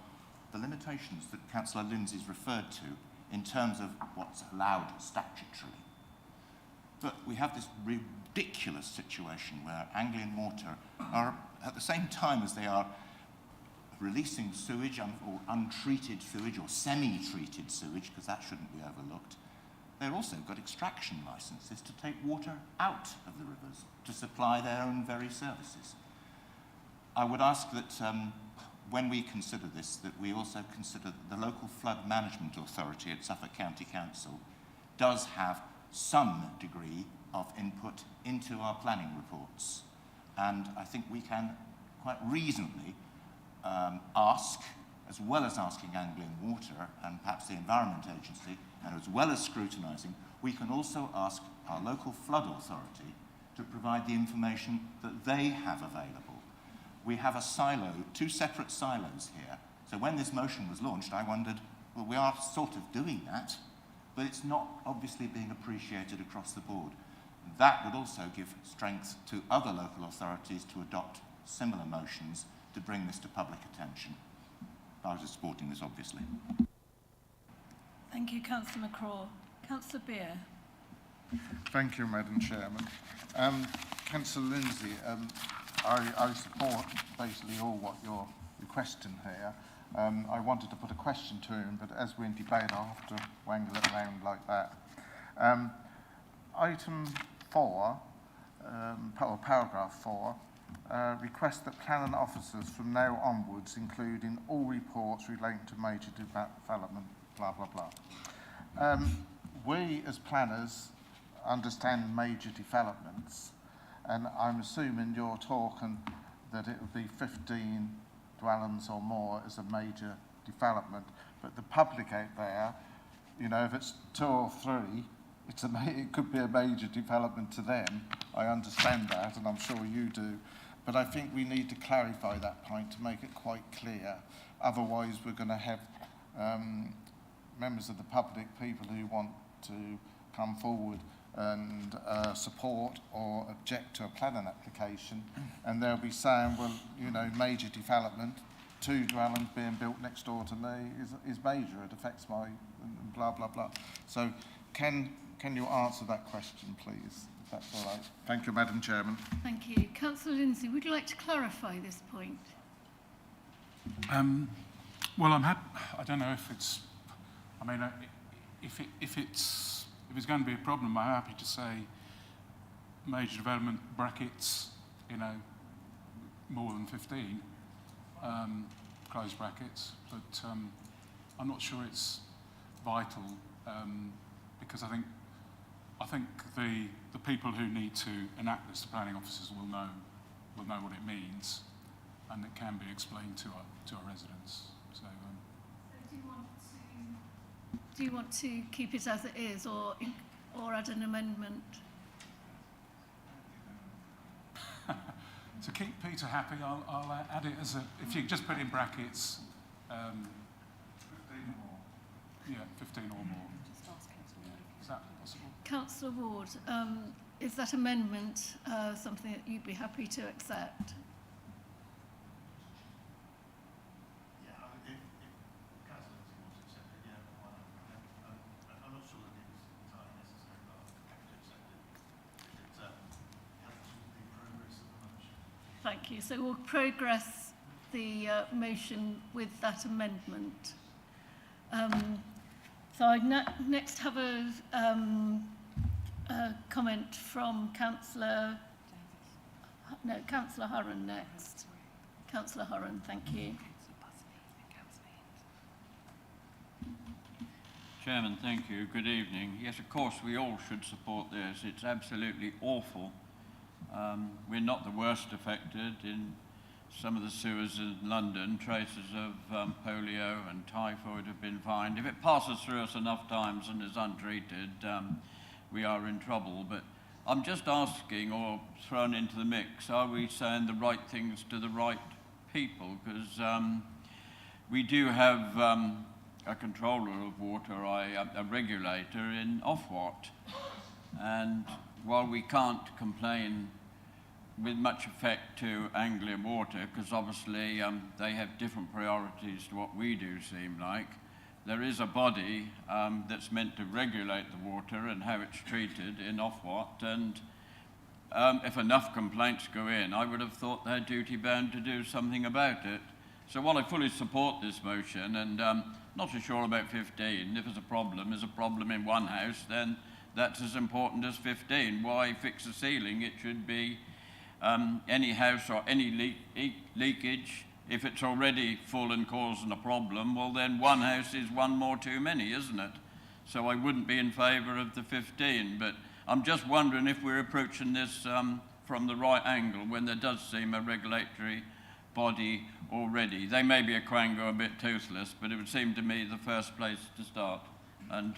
the limitations that Councillor Lindsay's referred to in terms of what's allowed statutorily. But we have this ridiculous situation where Anglian Water are, at the same time as they are releasing sewage or untreated sewage or semi-treated sewage, because that shouldn't be overlooked, they've also got extraction licenses to take water out of the rivers to supply their own very services. I would ask that when we consider this, that we also consider that the local flood management authority at Suffolk County Council does have some degree of input into our planning reports. And I think we can quite reasonably ask, as well as asking Anglian Water and perhaps the Environment Agency, and as well as scrutinising, we can also ask our local flood authority to provide the information that they have available. We have a silo, 2 separate silos here. So when this motion was launched, I wondered, well, we are sort of doing that, but it's not obviously being appreciated across the board. That would also give strength to other local authorities to adopt similar motions to bring this to public attention. I was supporting this, obviously. Thank you, Councillor McCraw. Councillor Beer. Thank you, Madam Chairman. Councillor Lindsay, I support basically all what you're requesting here. I wanted to put a question to him, but as we're in debate, I'll have to wangle it around like that. Item 4, or paragraph 4, requests that planning officers from now onwards include in all reports relating to major development, blah, blah, blah. We as planners understand major developments, and I'm assuming you're talking that it would be 15 dwellings or more as a major development, but the public out there, you know, if it's 2 or 3, it could be a major development to them. I understand that, and I'm sure you do, but I think we need to clarify that point to make it quite clear. Otherwise, we're going to have members of the public, people who want to come forward and support or object to a planning application, and they'll be saying, well, you know, major development, 2 dwellings being built next door to me is major, it affects my blah, blah, blah. So can you answer that question, please, if that's all right? Thank you, Madam Chairman. Thank you. Councillor Lindsay, would you like to clarify this point? Well, I'm happy. I don't know if it's. I mean, if it's going to be a problem, I'm happy to say major development brackets, you know, more than 15, close brackets. But I'm not sure it's vital because I think the people who need to enact this, the planning officers, will know what it means, and it can be explained to our residents. So. Do you want to keep it as it is, or add an amendment? To keep Peter happy, I'll add it as a. If you just put in brackets. 15 or more. Yeah, 15 or more. Is that possible? Councillor Ward, is that amendment something that you'd be happy to accept? Thank you. So we'll progress the motion with that amendment. So I next have a comment from Councillor Hurren next. Councillor Hurren, thank you. Chairman, thank you. Good evening. Yes, of course, we all should support this. It's absolutely awful. We're not the worst affected. In some of the sewers in London, traces of polio and typhoid have been found. If it passes through us enough times and is untreated, we are in trouble. But I'm just asking, or thrown into the mix, are we saying the right things to the right people? Because we do have a controller of water, a regulator in Ofwat. And while we can't complain with much effect to Anglian Water, because obviously they have different priorities to what we do, seem like, there is a body that's meant to regulate the water and how it's treated in Ofwat, and if enough complaints go in, I would have thought they're duty-bound to do something about it. So while I fully support this motion, and not so sure about 15, if there's a problem in one house, then that's as important as 15. Why fix a ceiling? It should be any house or any leakage. If it's already full and causing a problem, well then one house is one more too many, isn't it? So I wouldn't be in favour of the 15, but I'm just wondering if we're approaching this from the right angle when there does seem a regulatory body already. They may be a quango a bit toothless, but it would seem to me the first place to start. And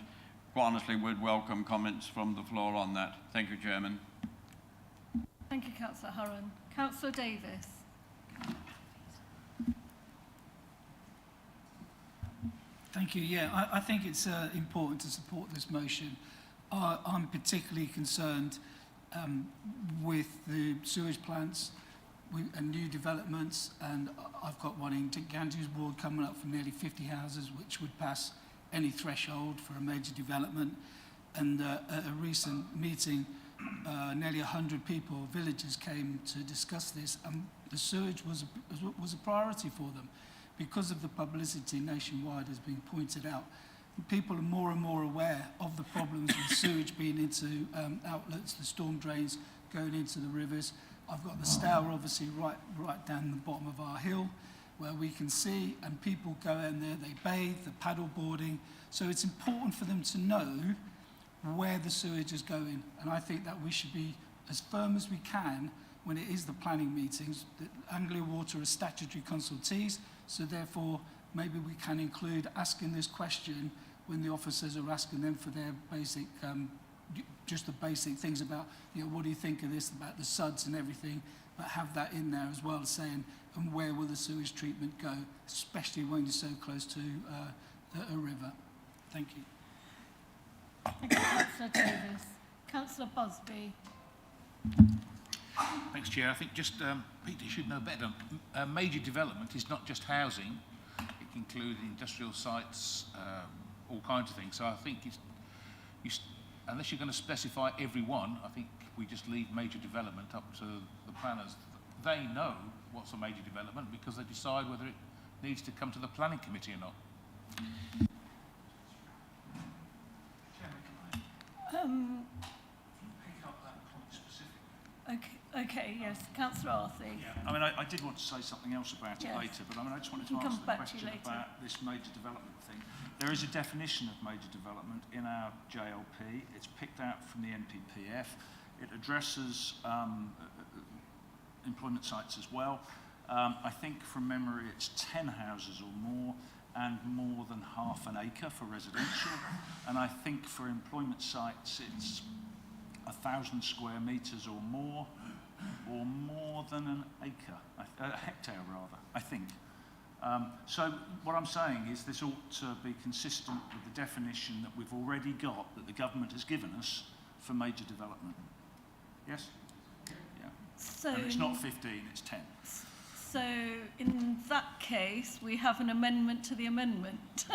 quite honestly, would welcome comments from the floor on that. Thank you, Chairman. Thank you, Councillor Hurren. Councillor Davis. Thank you. Yeah, I think it's important to support this motion. I'm particularly concerned with the sewage plants and new developments, and I've got one in Ganges Ward coming up for nearly 50 houses, which would pass any threshold for a major development. And at a recent meeting, nearly 100 people, villagers, came to discuss this, and the sewage was a priority for them because of the publicity nationwide has been pointed out. People are more and more aware of the problems with sewage being into outlets, the storm drains going into the rivers. I've got the Stour obviously right down the bottom of our hill where we can see, and people go in there, they bathe, the paddle boarding. So it's important for them to know where the sewage is going. And I think that we should be as firm as we can when it is the planning meetings. The Anglia Water are statutory consultees, so therefore maybe we can include asking this question when the officers are asking them for their basic, just the basic things about, what do you think of this, about the suds and everything, but have that in there as well, saying, and where will the sewage treatment go, especially when you're so close to a river. Thank you. Thank you, Councillor Davis. Councillor Busby. Thanks, Chair. I think just Peter should know better. Major development is not just housing. It can include industrial sites, all kinds of things. So I think unless you're going to specify every one, I think we just leave major development up to the planners. They know what's a major development because they decide whether it needs to come to the planning committee or not. Okay, yes, Councillor Arthur. Yeah, I mean, I did want to say something else about it later, but I mean, I just wanted to answer the question about this major development thing. There is a definition of major development in our JLP. It's picked out from the NPPF. It addresses employment sites as well. I think from memory it's 10 houses or more and more than half an acre for residential. And I think for employment sites it's 1,000 square metres or more than an acre, a hectare rather, I think. So what I'm saying is this ought to be consistent with the definition that we've already got, that the government has given us for major development. Yes? Yeah. So and it's not 15, it's 10. So in that case, we have an amendment to the amendment.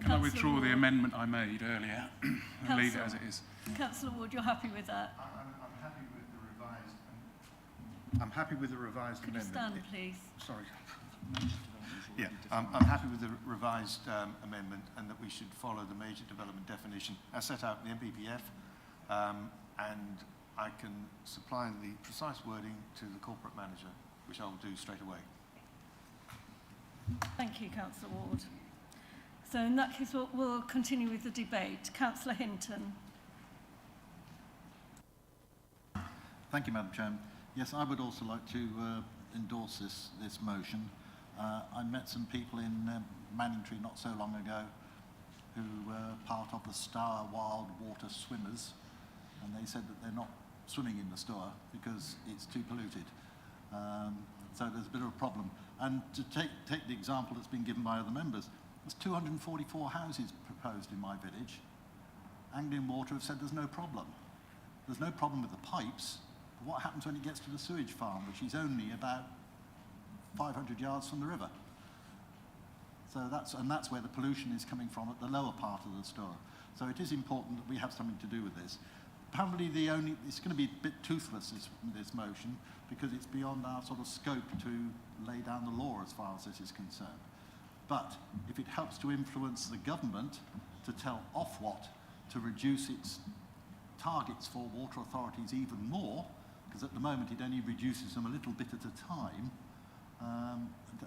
Can I withdraw the amendment I made earlier and leave it as it is? Councillor Ward, you're happy with that? I'm happy with the revised. I'm happy with the revised Could you amendment. stand, please? Sorry. Yeah, I'm happy with the revised amendment, and that we should follow the major development definition as set out in the NPPF, and I can supply the precise wording to the corporate manager, which I will do straight away. Thank you, Councillor Ward. So in that case, we'll continue with the debate. Councillor Hinton. Thank you, Madam Chairman. Yes, I would also like to endorse this motion. I met some people in Manningtree not so long ago who were part of the Stour Wild Water Swimmers, and they said that they're not swimming in the Stour because it's too polluted. So there's a bit of a problem. And to take the example that's been given by other members, there's 244 houses proposed in my village. Anglian Water have said there's no problem. There's no problem with the pipes. But what happens when it gets to the sewage farm, which is only about 500 yards from the river? So that's where the pollution is coming from, at the lower part of the Stour. So it is important that we have something to do with this. Apparently it's going to be a bit toothless, this motion, because it's beyond our sort of scope to lay down the law as far as this is concerned. But if it helps to influence the government to tell Ofwat to reduce its targets for water authorities even more, because at the moment it only reduces them a little bit at a time,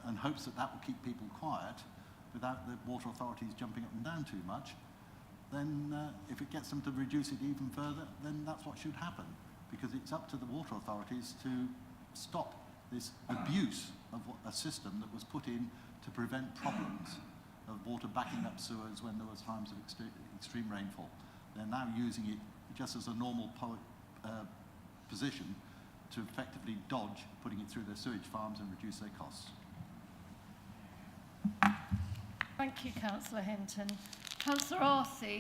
and hopes that will keep people quiet without the water authorities jumping up and down too much, then if it gets them to reduce it even further, then that's what should happen, because it's up to the water authorities to stop this abuse of a system that was put in to prevent problems of water backing up sewers when there was times of extreme rainfall. They're now using it just as a normal position to effectively dodge putting it through their sewage farms and reduce their costs. Thank you, Councillor Hinton. Councillor Arthur,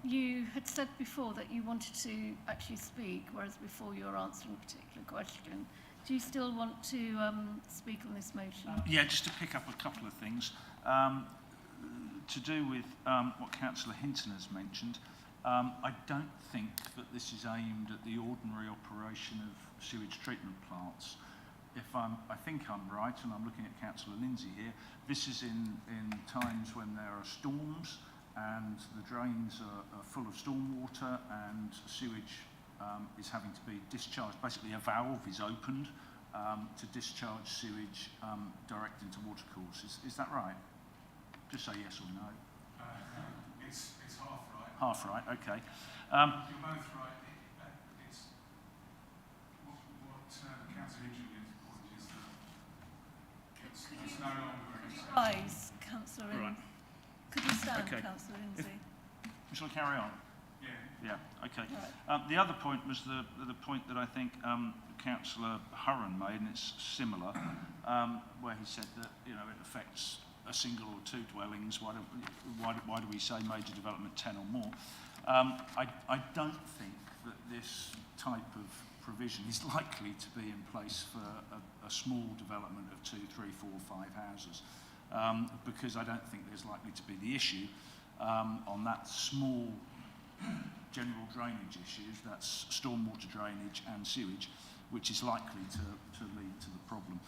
you had said before that you wanted to actually speak, whereas before you were answering a particular question. Do you still want to speak on this motion? Yeah, just to pick up a couple of things. To do with what Councillor Hinton has mentioned, I don't think that this is aimed at the ordinary operation of sewage treatment plants. I think I'm right, and I'm looking at Councillor Lindsay here, this is in times when there are storms and the drains are full of stormwater and sewage is having to be discharged. Basically, a valve is opened to discharge sewage direct into watercourses. Is that right? Just say yes or no. It's half right. Half right, okay. You're both right. It's what Councillor Hinton is point is that it's no longer Rise, Councillor Right. Could you stand, Okay. Councillor Lindsay? Shall I carry on? Yeah. Yeah, okay. Right. The other point was the point that I think Councillor Hurren made, and it's similar, where he said that, you know, it affects a single or two dwellings. Why do we say major development 10 or more? I don't think that this type of provision is likely to be in place for a small development of 2, 3, 4, 5 houses, because I don't think there's likely to be the issue on that small general drainage issues, that's stormwater drainage and sewage, which is likely to lead to the problem.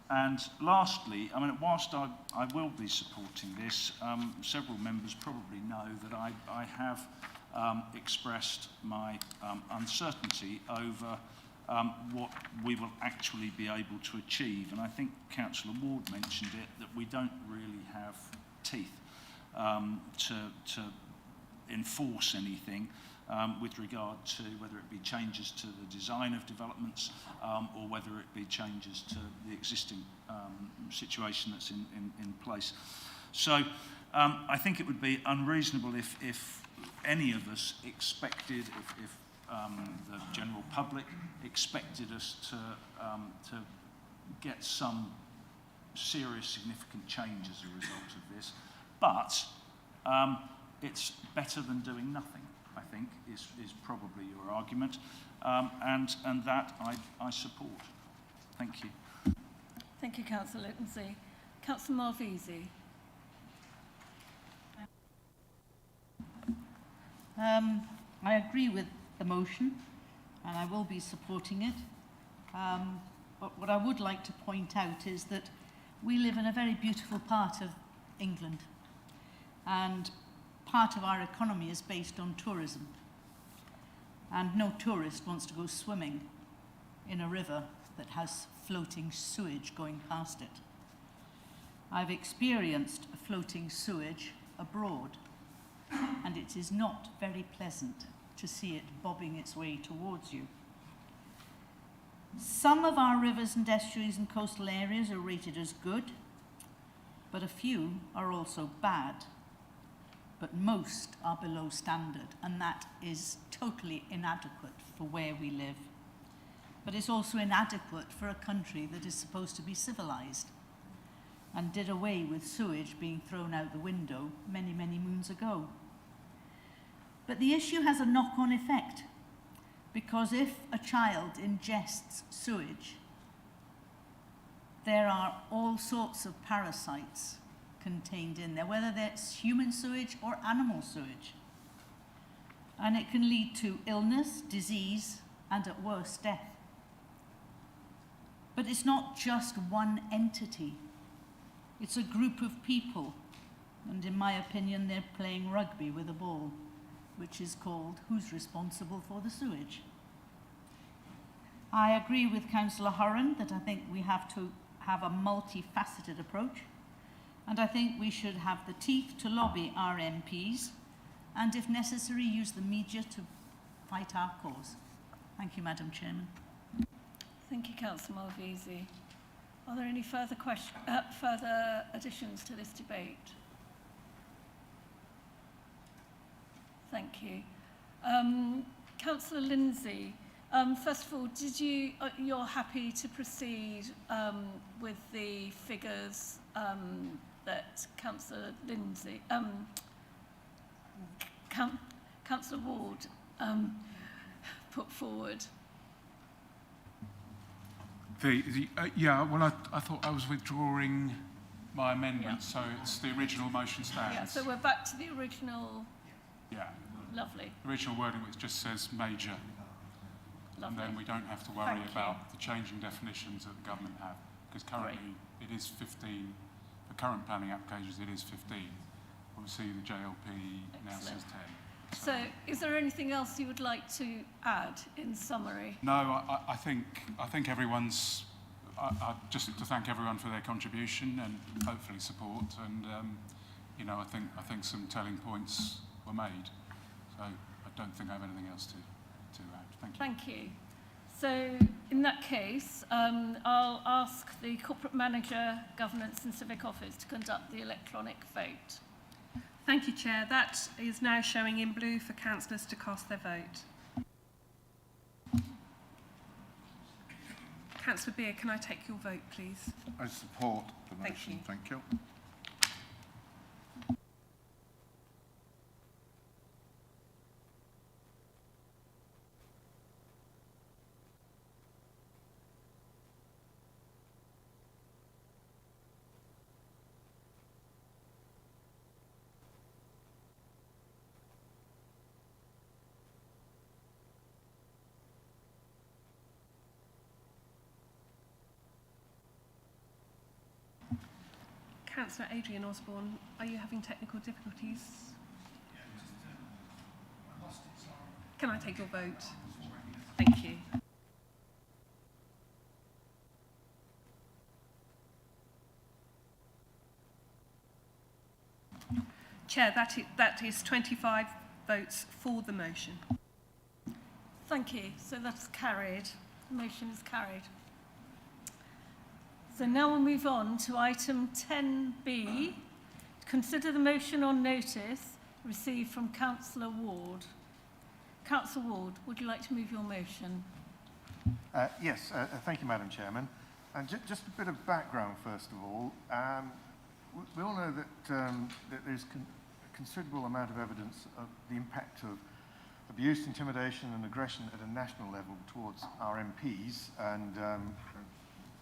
And lastly, I mean, whilst I will be supporting this, several members probably know that I have expressed my uncertainty over what we will actually be able to achieve. And I think Councillor Ward mentioned it, that we don't really have teeth to enforce anything with regard to whether it be changes to the design of developments or whether it be changes to the existing situation that's in place. So I think it would be unreasonable if any of us expected, if the general public expected us to get some serious significant change as a result of this. But it's better than doing nothing, I think, is probably your argument, and that I support. Thank you. Thank you, Councillor Lindsay. Councillor Marvisi. I agree with the motion, and I will be supporting it. But what I would like to point out is that we live in a very beautiful part of England, and part of our economy is based on tourism. And no tourist wants to go swimming in a river that has floating sewage going past it. I've experienced floating sewage abroad, and it is not very pleasant to see it bobbing its way towards you. Some of our rivers and estuaries and coastal areas are rated as good, but a few are also bad. But most are below standard, and that is totally inadequate for where we live. But it's also inadequate for a country that is supposed to be civilized and did away with sewage being thrown out the window many, many moons ago. But the issue has a knock-on effect, because if a child ingests sewage, there are all sorts of parasites contained in there, whether that's human sewage or animal sewage. And it can lead to illness, disease, and at worst, death. But it's not just one entity. It's a group of people. And in my opinion, they're playing rugby with a ball, which is called who's responsible for the sewage. I agree with Councillor Hurren that I think we have to have a multifaceted approach. And I think we should have the teeth to lobby our MPs and, if necessary, use the media to fight our cause. Thank you, Madam Chairman. Thank you, Councillor Malvisi. Are there any further additions to this debate? Thank you. Councillor Lindsay, first of all, you're happy to proceed with the figures that Councillor Lindsay, Councillor Ward put forward? Yeah, well, I thought I was withdrawing my amendment, so it's the original motion stands. Yeah, so we're back to the original. Yeah. Lovely. Original wording which just says major. Lovely. And then we don't have to worry Thank about you. the changing definitions that the government have, because currently it is 15. For current planning applications, it is 15. Obviously, the JLP now says 10. So, is there anything else you would like to add in summary? No, I think everyone's. Just to thank everyone for their contribution and hopefully support. And you know, I think some telling points were made. So I don't think I have anything else to add. Thank you. Thank you. So, in that case, I'll ask the Corporate Manager, Governance and Civic Office to conduct the electronic vote. Thank you, Chair. That is now showing in blue for councillors to cast their vote. Councillor Beer, can I take your vote, please? I support the Thank motion. you. Thank you. Councillor Adrian Osborne, are you having technical difficulties? Can I take your vote? Thank you. Chair, that is 25 votes for the motion. Thank you. So that's carried. The motion is carried. So now we'll move on to item 10B. Consider the motion on notice received from Councillor Ward. Councillor Ward, would you like to move your motion? Yes, thank you, Madam Chairman. And just a bit of background, first of all. We all know that, that there's a considerable amount of evidence of the impact of abuse, intimidation and aggression at a national level towards our MPs. And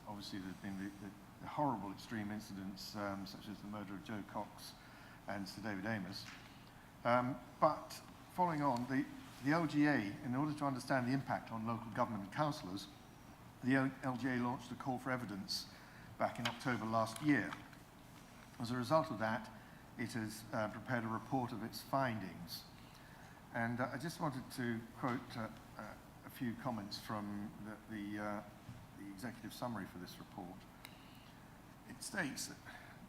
obviously there's been the horrible extreme incidents such as the murder of Joe Cox and Sir David Amos. But following on, the LGA, in order to understand the impact on local government and councillors, the LGA launched a call for evidence back in October last year. As a result of that, it has prepared a report of its findings. And I just wanted to quote a few comments from the executive summary for this report. It states, that,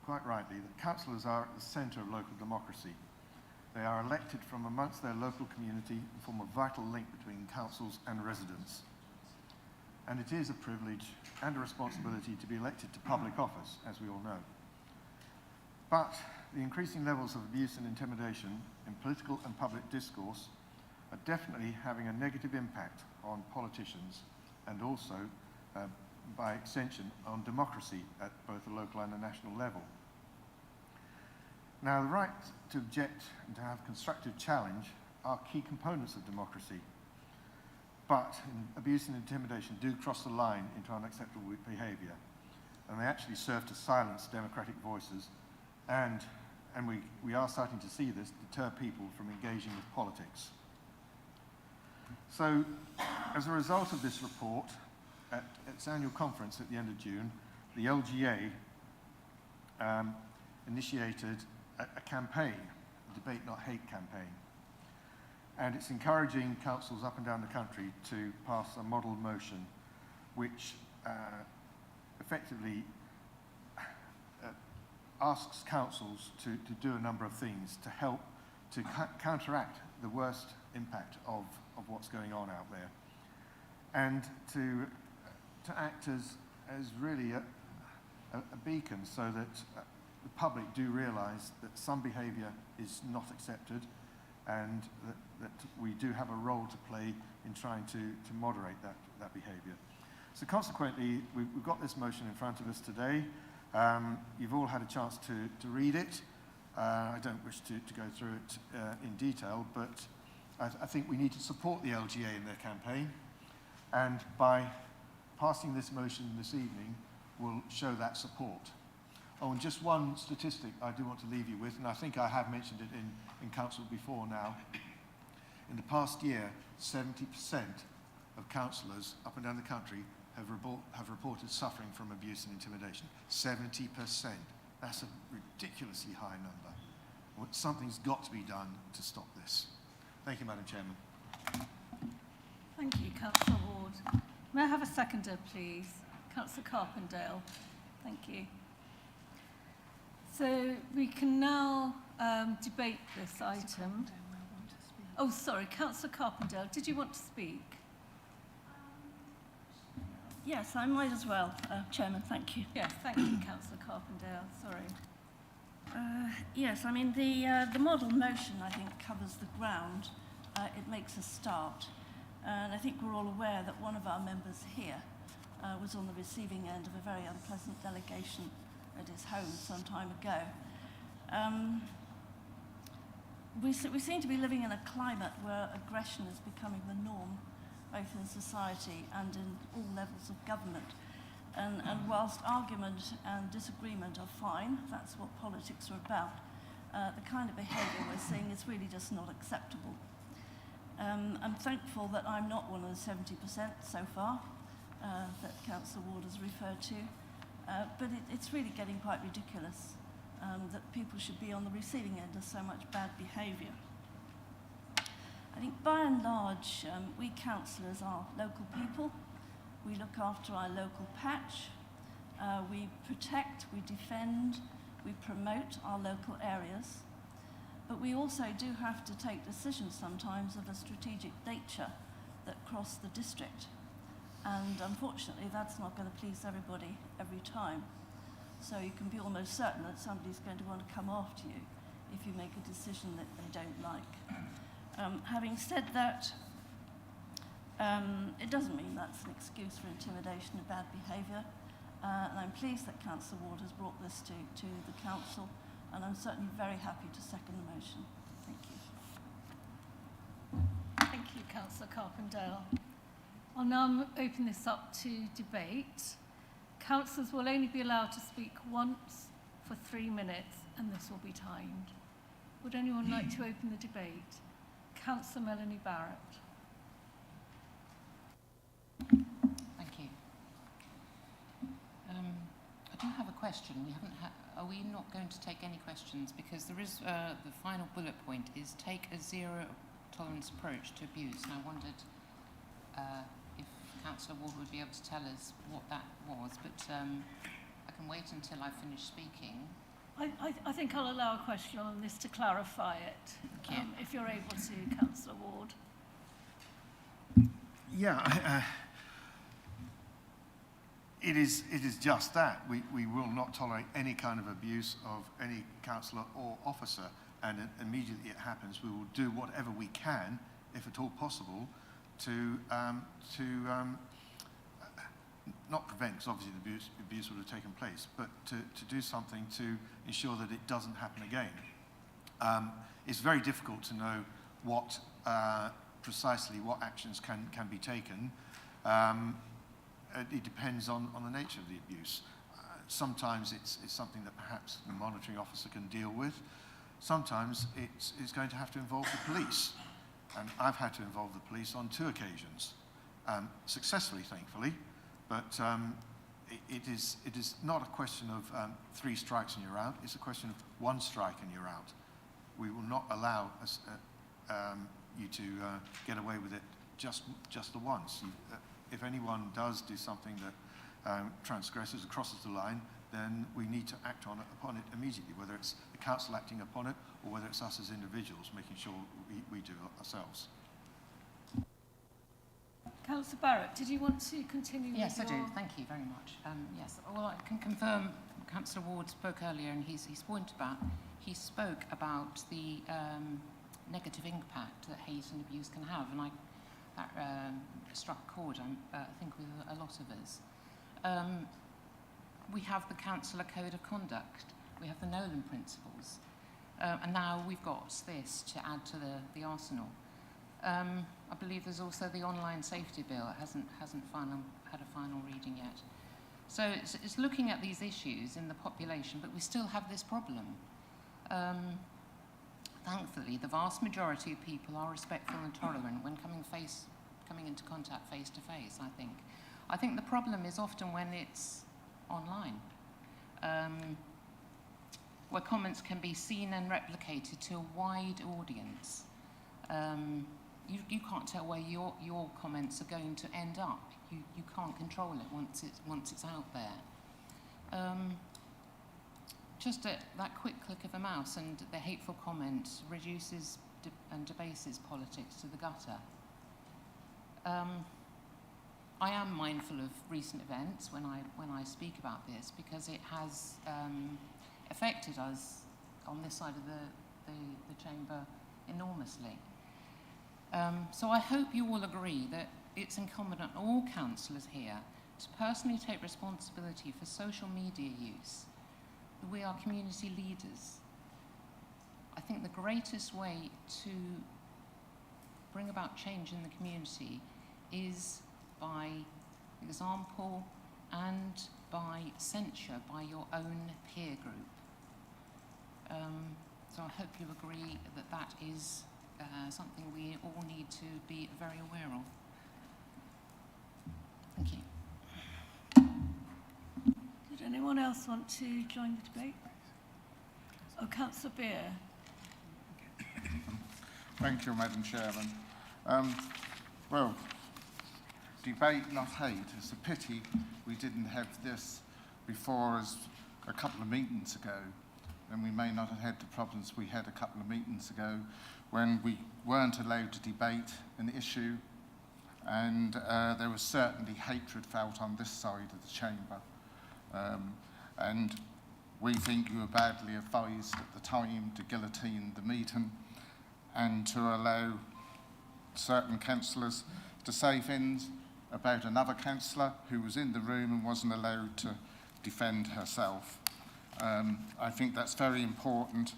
quite rightly, that councillors are at the centre of local democracy. They are elected from amongst their local community and form a vital link between councils and residents. And it is a privilege and a responsibility to be elected to public office, as we all know. But the increasing levels of abuse and intimidation in political and public discourse are definitely having a negative impact on politicians and also, by extension, on democracy at both the local and the national level. Now, the right to object and to have constructive challenge are key components of democracy. But abuse and intimidation do cross the line into unacceptable behaviour, and they actually serve to silence democratic voices, and we are starting to see this deter people from engaging with politics. So, as a result of this report, at its annual conference at the end of June, the LGA initiated a campaign, a Debate Not Hate campaign. And it's encouraging councils up and down the country to pass a model motion which effectively asks councils to do a number of things to help to counteract the worst impact of what's going on out there, and to act as really a beacon so that the public do realise that some behaviour is not accepted, and that we do have a role to play in trying to moderate that behaviour. So consequently, we've got this motion in front of us today. You've all had a chance to read it. I don't wish to go through it in detail, but I think we need to support the LGA in their campaign, and by passing this motion this evening will show that support. Oh, and just one statistic I do want to leave you with, and I think I have mentioned it in council before now. In the past year, 70% of councillors up and down the country have reported suffering from abuse and intimidation. 70%. That's a ridiculously high number. Well, something's got to be done to stop this. Thank you, Madam Chairman. Thank you, Councillor Ward. May I have a seconder, please? Councillor Carpendale. Thank you. So we can now debate this item. Oh, sorry, Councillor Carpendale, did you want to speak? Yes, I might as well, Chairman, thank you. Yes, thank you, Councillor Carpendale, sorry. Yes, I mean, the model motion, I think, covers the ground. It makes a start. And I think we're all aware that one of our members here was on the receiving end of a very unpleasant delegation at his home some time ago. We seem to be living in a climate where aggression is becoming the norm, both in society and in all levels of government. And whilst argument and disagreement are fine, that's what politics are about, the kind of behaviour we're seeing is really just not acceptable. I'm thankful that I'm not one of the 70% so far that Councillor Ward has referred to, but it's really getting quite ridiculous that people should be on the receiving end of so much bad behaviour. I think by and large, we councillors are local people. We look after our local patch. We protect, we defend, we promote our local areas. But we also do have to take decisions sometimes of a strategic nature that cross the district. And unfortunately, that's not going to please everybody every time. So you can be almost certain that somebody's going to want to come after you if you make a decision that they don't like. Having said that, it doesn't mean that's an excuse for intimidation and bad behaviour. And I'm pleased that Councillor Ward has brought this to the Council, and I'm certainly very happy to second the motion. Thank you. Thank you, Councillor Carpendale. I'll now open this up to debate. Councillors will only be allowed to speak once for 3 minutes, and this will be timed. Would anyone like to open the debate? Councillor Melanie Barrett. Thank you. I do have a question. Are we not going to take any questions? Because there is the final bullet point is take a zero tolerance approach to abuse. And I wondered if Councillor Ward would be able to tell us what that was. But I can wait until I finish speaking. I think I'll allow a question on this to clarify it, if you're able to, Councillor Ward. Yeah, it is just that. We will not tolerate any kind of abuse of any councillor or officer, and immediately it happens, we will do whatever we can, if at all possible, to not prevent, because obviously the abuse would have taken place, but to do something to ensure that it doesn't happen again. It's very difficult to know what precisely what actions can be taken. It depends on the nature of the abuse. Sometimes it's something that perhaps the monitoring officer can deal with. Sometimes it's going to have to involve the police. And I've had to involve the police on 2 occasions, successfully, thankfully. But it is not a question of 3 strikes and you're out. It's a question of 1 strike and you're out. We will not allow us, you to get away with it just the once. If anyone does do something that transgresses or crosses the line, then we need to act upon it immediately, whether it's the council acting upon it or whether it's us as individuals making sure we do it ourselves. Councillor Barrett, did you want to continue? Yes, I do. Thank you very much. Yes, well, I can confirm Councillor Ward spoke earlier, and he spoke about the negative impact that hate and abuse can have, and that struck a chord, I think, with a lot of us. We have the Councillor Code of Conduct, we have the Nolan Principles, and now we've got this to add to the arsenal. I believe there's also the online safety bill. It hasn't had a final reading yet. So it's looking at these issues in the population, but we still have this problem. Thankfully, the vast majority of people are respectful and tolerant when coming into contact face to face, I think. I think the problem is often when it's online, where comments can be seen and replicated to a wide audience. You can't tell where your comments are going to end up. You can't control it once it's out there. Just that quick click of a mouse and the hateful comment reduces and debases politics to the gutter. I am mindful of recent events when I speak about this, because it has affected us on this side of the chamber enormously. So I hope you all agree that it's incumbent on all councillors here to personally take responsibility for social media use. That we are community leaders. I think the greatest way to bring about change in the community is by example and by censure by your own peer group. So I hope you agree that that is something we all need to be very aware of. Thank you. Did anyone else want to join the debate? Oh, Councillor Beer. Thank you, Madam Chairman. Well, debate, not hate. It's a pity we didn't have this before us a couple of meetings ago, and we may not have had the problems we had a couple of meetings ago when we weren't allowed to debate an issue, and there was certainly hatred felt on this side of the chamber. And we think you were badly advised at the time to guillotine the meeting and to allow certain councillors to say things about another councillor who was in the room and wasn't allowed to defend herself. I think that's very important.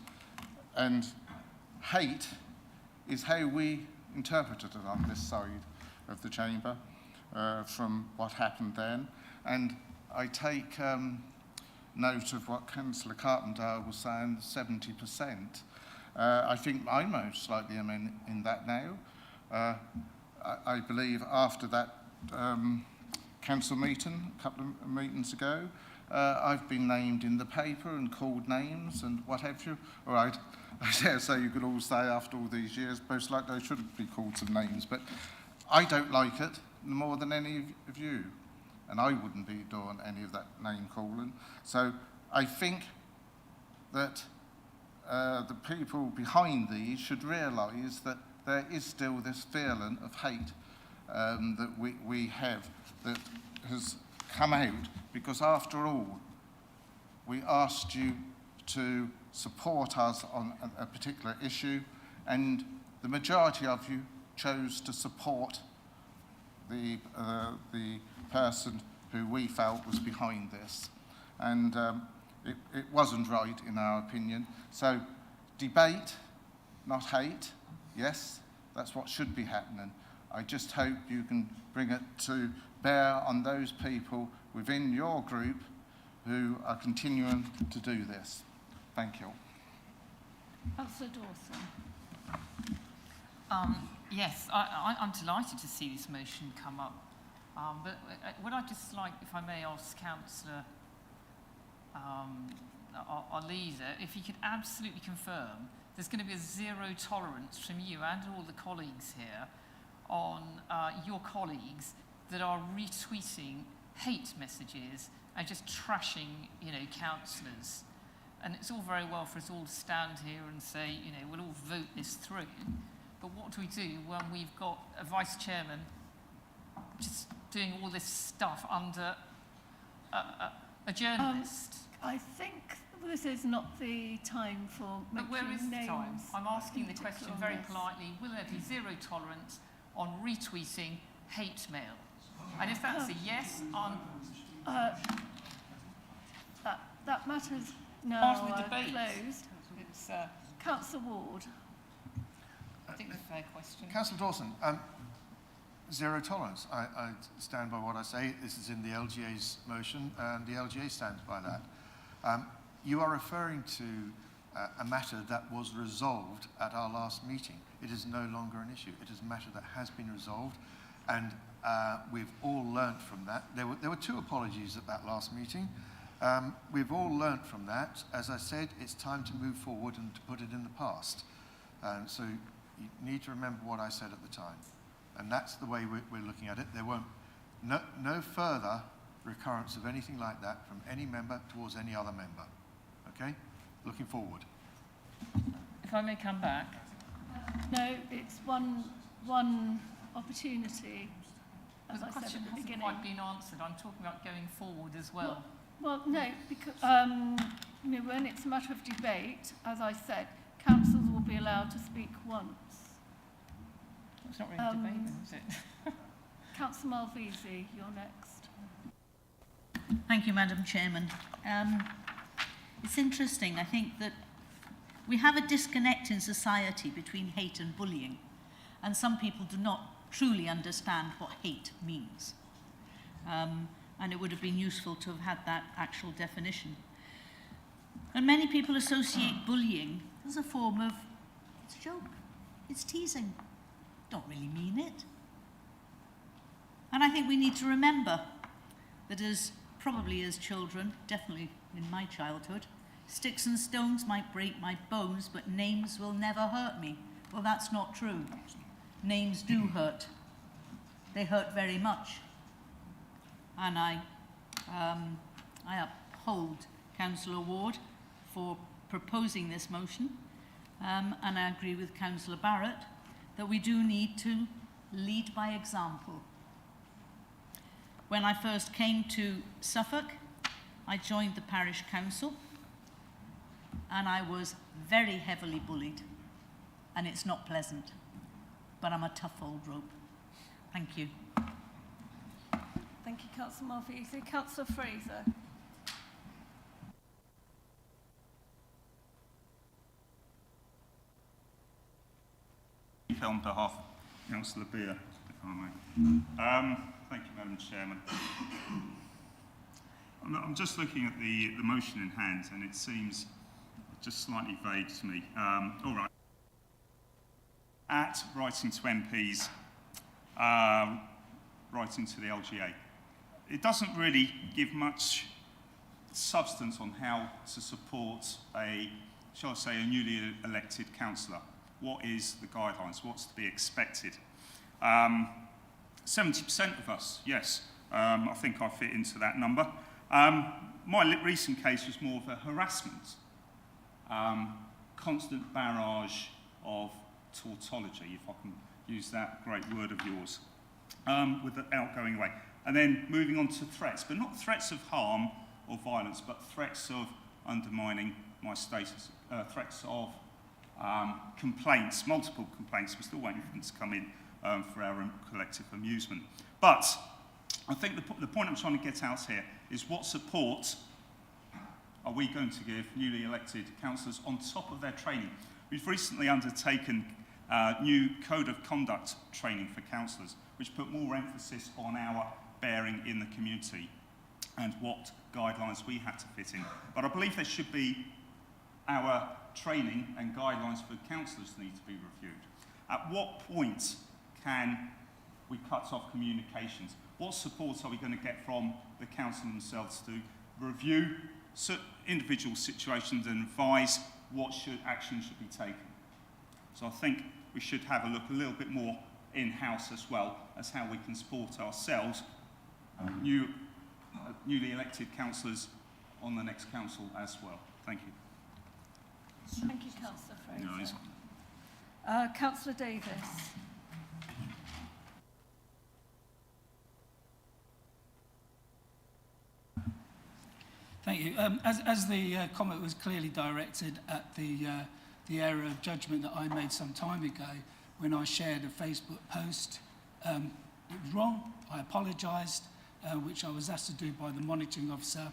And hate is how we interpreted it on this side of the chamber from what happened then. And I take note of what Councillor Carpenter was saying, 70%. I think I'm most likely in that now. I believe after that council meeting, a couple of meetings ago, I've been named in the paper and called names and what have you. All right, I dare say you could all say after all these years, most likely I shouldn't be called some names, but I don't like it more than any of you. And I wouldn't be doing any of that name calling. So I think that the people behind these should realise that there is still this feeling of hate that we have that has come out, because after all, we asked you to support us on a particular issue, and the majority of you chose to support the person who we felt was behind this. And it wasn't right in our opinion. So debate, not hate, yes, that's what should be happening. I just hope you can bring it to bear on those people within your group who are continuing to do this. Thank you. Councillor Dawson. Yes, I'm delighted to see this motion come up. But would I just like, if I may ask Councillor, our leader, if he could absolutely confirm there's going to be a zero tolerance from you and all the colleagues here on your colleagues that are retweeting hate messages and just trashing, councillors. And it's all very well for us all to stand here and say, we'll all vote this through. But what do we do when we've got a vice chairman just doing all this stuff under a journalist? I think this is not the time for But where is the time? I'm asking the question very this. politely. Will there be zero tolerance on retweeting hate mail? And if that's a yes, that matters now part of the debate. Closed. It's, Councillor Ward. I think it's a fair question. Councillor Dawson, zero tolerance. I stand by what I say. This is in the LGA's motion, and the LGA stands by that. You are referring to a matter that was resolved at our last meeting. It is no longer an issue. It is a matter that has been resolved, and we've all learnt from that. There were 2 apologies at that last meeting. We've all learnt from that. As I said, it's time to move forward and to put it in the past. So you need to remember what I said at the time. And that's the way we're looking at it. There won't, no further recurrence of anything like that from any member towards any other member. Okay? Looking forward. If I may come back. No, it's one opportunity. As The I said question at the hasn't beginning. quite been answered. I'm talking about going forward as well. Well, no, because you know, when it's a matter of debate, as I said, councillors will be allowed to speak once. It's not really a debate, then, is it? Councillor Malvisi, you're next. Thank you, Madam Chairman. It's interesting, I think, that we have a disconnect in society between hate and bullying, and some people do not truly understand what hate means. And it would have been useful to have had that actual definition. And many people associate bullying as a form of, it's a joke, it's teasing, don't really mean it. And I think we need to remember that probably as children, definitely in my childhood, sticks and stones might break my bones, but names will never hurt me. Well, that's not true. Names do hurt. They hurt very much. And I uphold Councillor Ward for proposing this motion, and I agree with Councillor Barrett that we do need to lead by example. When I first came to Suffolk, I joined the parish council, and I was very heavily bullied, and it's not pleasant, but I'm a tough old rope. Thank you. Thank you, Councillor Malvisi. Councillor Fraser. On behalf of Councillor Beer, if I may. Thank you, Madam Chairman. I'm just looking at the motion in hand, and it seems just slightly vague to me. All right. At writing to MPs, writing to the LGA. It doesn't really give much substance on how to support shall I say, a newly elected councillor. What is the guidelines? What's to be expected? 70% of us, yes. I think I fit into that number. My recent case was more of a harassment. Constant barrage of tautology, if I can use that great word of yours, without going away. And then moving on to threats, but not threats of harm or violence, but threats of undermining my status, threats of complaints, multiple complaints. We're still waiting for them to come in for our collective amusement. But I think the point I'm trying to get out here is what support are we going to give newly elected councillors on top of their training? We've recently undertaken new code of conduct training for councillors, which put more emphasis on our bearing in the community and what guidelines we had to fit in. But I believe there should be our training and guidelines for councillors need to be reviewed. At what point can we cut off communications? What support are we going to get from the council themselves to review individual situations and advise what action should be taken? So I think we should have a look a little bit more in-house as well as how we can support ourselves, newly elected councillors on the next council as well. Thank you. Thank you, Councillor Fraser. No, Councillor Davis. Thank you. As the comment was clearly directed at the error of judgment that I made some time ago when I shared a Facebook post, it was wrong. I apologised, which I was asked to do by the monitoring officer,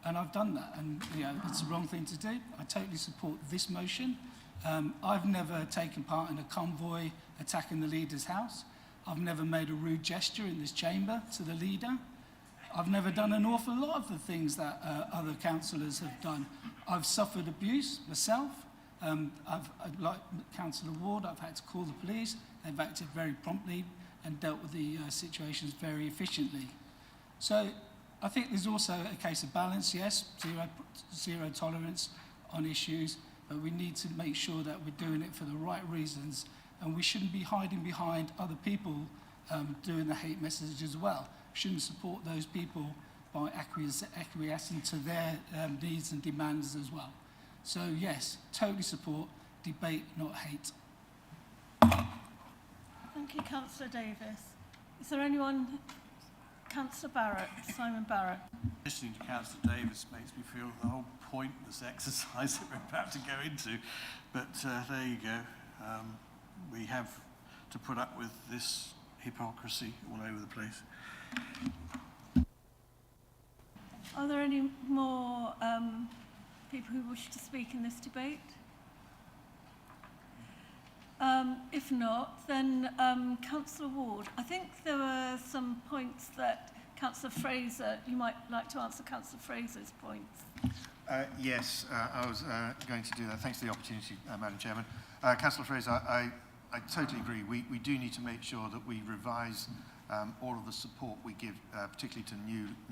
and I've done that. And it's the wrong thing to do. I totally support this motion. I've never taken part in a convoy attacking the leader's house. I've never made a rude gesture in this chamber to the leader. I've never done an awful lot of the things that other councillors have done. I've suffered abuse myself. Like Councillor Ward, I've had to call the police. They've acted very promptly and dealt with the situations very efficiently. So I think there's also a case of balance, yes, zero tolerance on issues, but we need to make sure that we're doing it for the right reasons, and we shouldn't be hiding behind other people doing the hate message as well. We shouldn't support those people by acquiescing to their needs and demands as well. So yes, totally support, debate, not hate. Thank you, Councillor Davis. Is there anyone? Councillor Barrett, Simon Barrett. Listening to Councillor Davis makes me feel the whole pointless exercise that we're about to go into. But there you go. We have to put up with this hypocrisy all over the place. Are there any more people who wish to speak in this debate? If not, then Councillor Ward, I think there were some points that Councillor Fraser, you might like to answer Councillor Fraser's points. Yes, I was going to do that. Thanks for the opportunity, Madam Chairman. Councillor Fraser, I totally agree. We do need to make sure that we revise all of the support we give, particularly to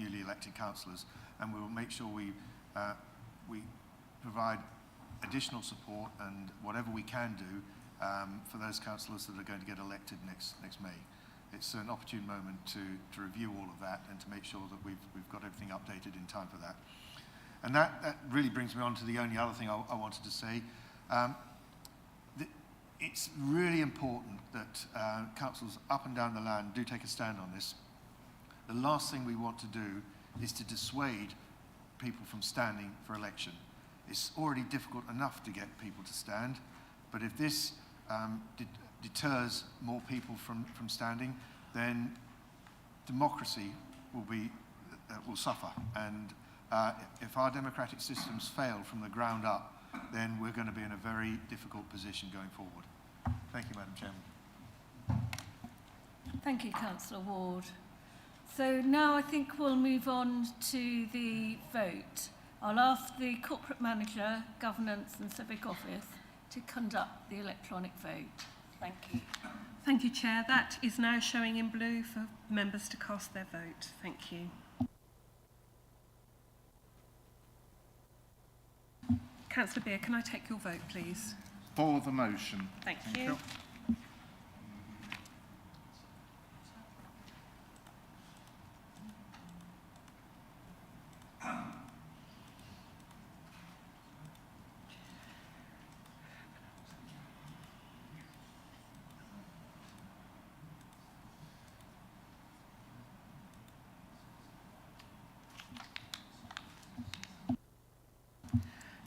newly elected councillors, and we will make sure we provide additional support and whatever we can do for those councillors that are going to get elected next May. It's an opportune moment to review all of that and to make sure that we've got everything updated in time for that. And that really brings me on to the only other thing I wanted to say. It's really important that councils up and down the land do take a stand on this. The last thing we want to do is to dissuade people from standing for election. It's already difficult enough to get people to stand, but if this deters more people from standing, then democracy will suffer. And if our democratic systems fail from the ground up, then we're going to be in a very difficult position going forward. Thank you, Madam Chairman. Thank you, Councillor Ward. So now I think we'll move on to the vote. I'll ask the Corporate Manager, Governance and Civic Office to conduct the electronic vote. Thank you. Thank you, Chair. That is now showing in blue for members to cast their vote. Thank you. Councillor Beer, can I take your vote, please? For the motion. Thank you.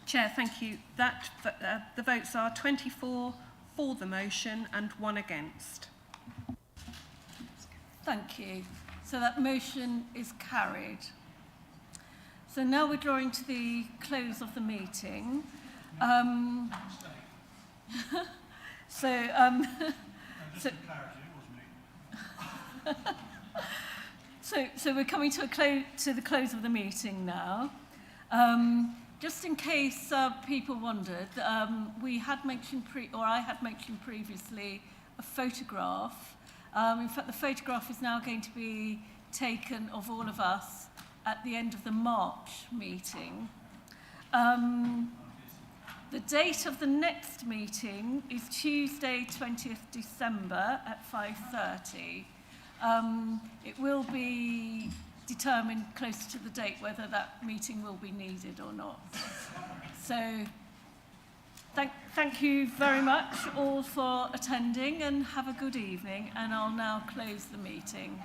Chair, thank you. The votes are 24 for the motion and 1 against. Thank you. So that motion is carried. So now we're drawing to the close of the meeting. So we're coming to the close of the meeting now. Just in case people wondered, I had mentioned previously a photograph. In fact, the photograph is now going to be taken of all of us at the end of the March meeting. The date of the next meeting is Tuesday, 20th December at 5:30. It will be determined closer to the date whether that meeting will be needed or not. So thank you very much all for attending, and have a good evening, and I'll now close the meeting.